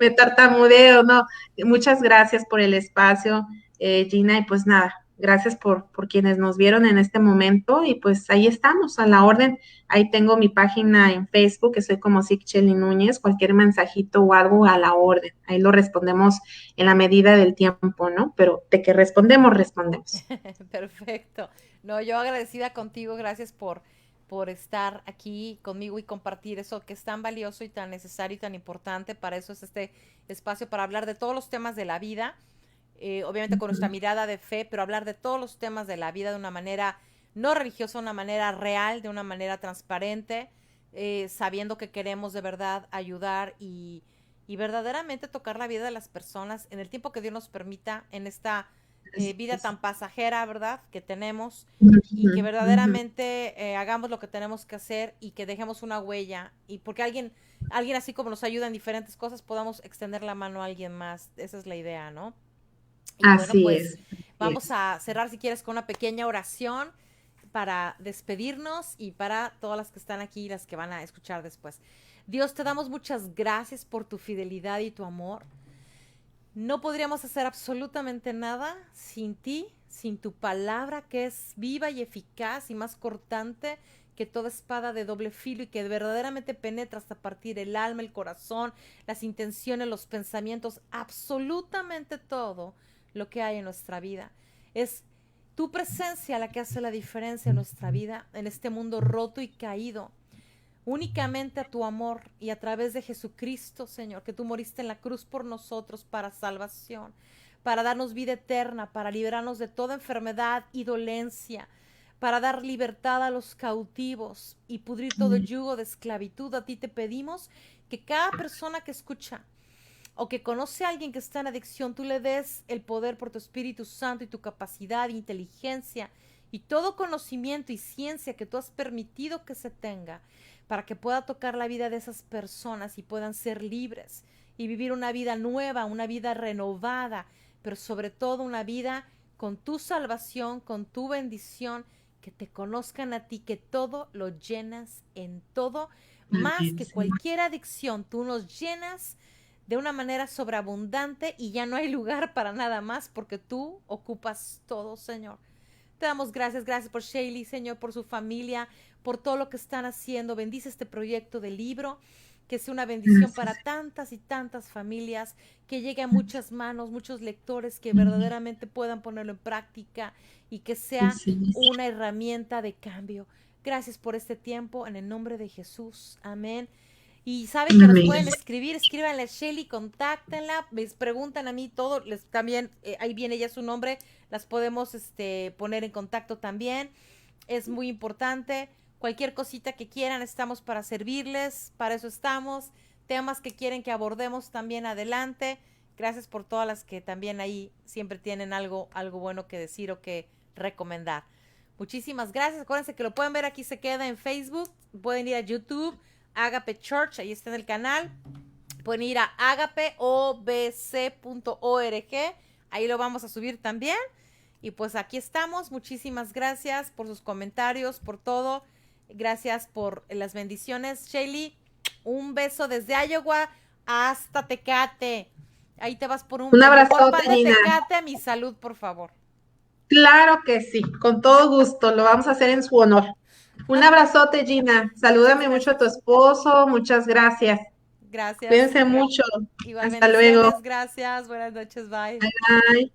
Speaker 2: Me tartamudeo, ¿no? Muchas gracias por el espacio, Gina, y pues nada, gracias por quienes nos vieron en este momento y pues ahí estamos, a la orden. Ahí tengo mi página en Facebook, que soy como Siccheli Núñez, cualquier mensajito o algo a la orden. Ahí lo respondemos en la medida del tiempo, ¿no? Pero de que respondemos, respondemos.
Speaker 1: Perfecto. No, yo agradecida contigo, gracias por estar aquí conmigo y compartir eso que es tan valioso y tan necesario y tan importante. Para eso es este espacio, para hablar de todos los temas de la vida, obviamente con nuestra mirada de fe, pero hablar de todos los temas de la vida de una manera no religiosa, de una manera real, de una manera transparente, sabiendo que queremos de verdad ayudar y verdaderamente tocar la vida de las personas en el tiempo que Dios nos permita en esta vida tan pasajera, ¿verdad? Que tenemos y que verdaderamente hagamos lo que tenemos que hacer y que dejemos una huella y porque alguien así como nos ayuda en diferentes cosas podamos extender la mano a alguien más. Esa es la idea, ¿no? Y bueno,
Speaker 2: Así
Speaker 1: pues
Speaker 2: es. Así
Speaker 1: vamos
Speaker 2: es.
Speaker 1: a cerrar si quieres con una pequeña oración para despedirnos y para todas las que están aquí y las que van a escuchar después. Dios, te damos muchas gracias por tu fidelidad y tu amor. No podríamos hacer absolutamente nada sin ti, sin tu palabra que es viva y eficaz y más cortante que toda espada de doble filo y que verdaderamente penetra hasta partir el alma, el corazón, las intenciones, los pensamientos, absolutamente todo lo que hay en nuestra vida. Es tu presencia la que hace la diferencia en nuestra vida, en este mundo roto y caído. Únicamente a tu amor y a través de Jesucristo, Señor, que tú moriste en la cruz por nosotros para salvación, para darnos vida eterna, para liberarnos de toda enfermedad y dolencia, para dar libertad a los cautivos y pudrir todo yugo de esclavitud. A ti te pedimos que cada persona que escucha o que conoce a alguien que está en adicción, tú le des el poder por tu Espíritu Santo y tu capacidad, inteligencia y todo conocimiento y ciencia que tú has permitido que se tenga para que pueda tocar la vida de esas personas y puedan ser libres y vivir una vida nueva, una vida renovada, pero sobre todo una vida con tu salvación, con tu bendición, que te conozcan a ti, que todo lo llenas en todo, más
Speaker 2: Amén,
Speaker 1: que
Speaker 2: Señor.
Speaker 1: cualquier adicción, tú nos llenas de una manera sobreabundante y ya no hay lugar para nada más porque tú ocupas todo, Señor. Te damos gracias, gracias por Shaylee, Señor, por su familia, por todo lo que están haciendo. Bendice este proyecto de libro, que sea una bendición para tantas y tantas familias, que llegue a muchas manos, muchos lectores que verdaderamente puedan ponerlo en práctica y que sea una herramienta de cambio. Gracias por este tiempo, en el nombre de Jesús. Amén. Y saben que nos pueden escribir, escríbanle a Shelly, contáctenla, les preguntan a mí todo, les también, ahí viene ya su nombre, las podemos poner en contacto también. Es muy importante. Cualquier cosita que quieran, estamos para servirles, para eso estamos. Temas que quieren que abordemos también adelante. Gracias por todas las que también ahí siempre tienen algo bueno que decir o que recomendar. Muchísimas gracias. Acuérdense que lo pueden ver, aquí se queda en Facebook. Pueden ir a YouTube, Agape Church, ahí está en el canal. Pueden ir a agapeobc.org, ahí lo vamos a subir también. Y pues aquí estamos. Muchísimas gracias por sus comentarios, por todo. Gracias por las bendiciones. Shaylee, un beso desde Iowa hasta Tecate. Ahí te vas por un
Speaker 2: abrazote,
Speaker 1: pan de
Speaker 2: Gina.
Speaker 1: Tecate a mi salud, por favor.
Speaker 2: Claro que sí, con todo gusto, lo vamos a hacer en su honor. Un abrazote, Gina. Salúdame mucho a tu esposo, muchas gracias.
Speaker 1: Gracias.
Speaker 2: Cuídense mucho.
Speaker 1: Igual
Speaker 2: Hasta luego.
Speaker 1: bendiciones, gracias. Buenas noches, bye.
Speaker 2: Bye.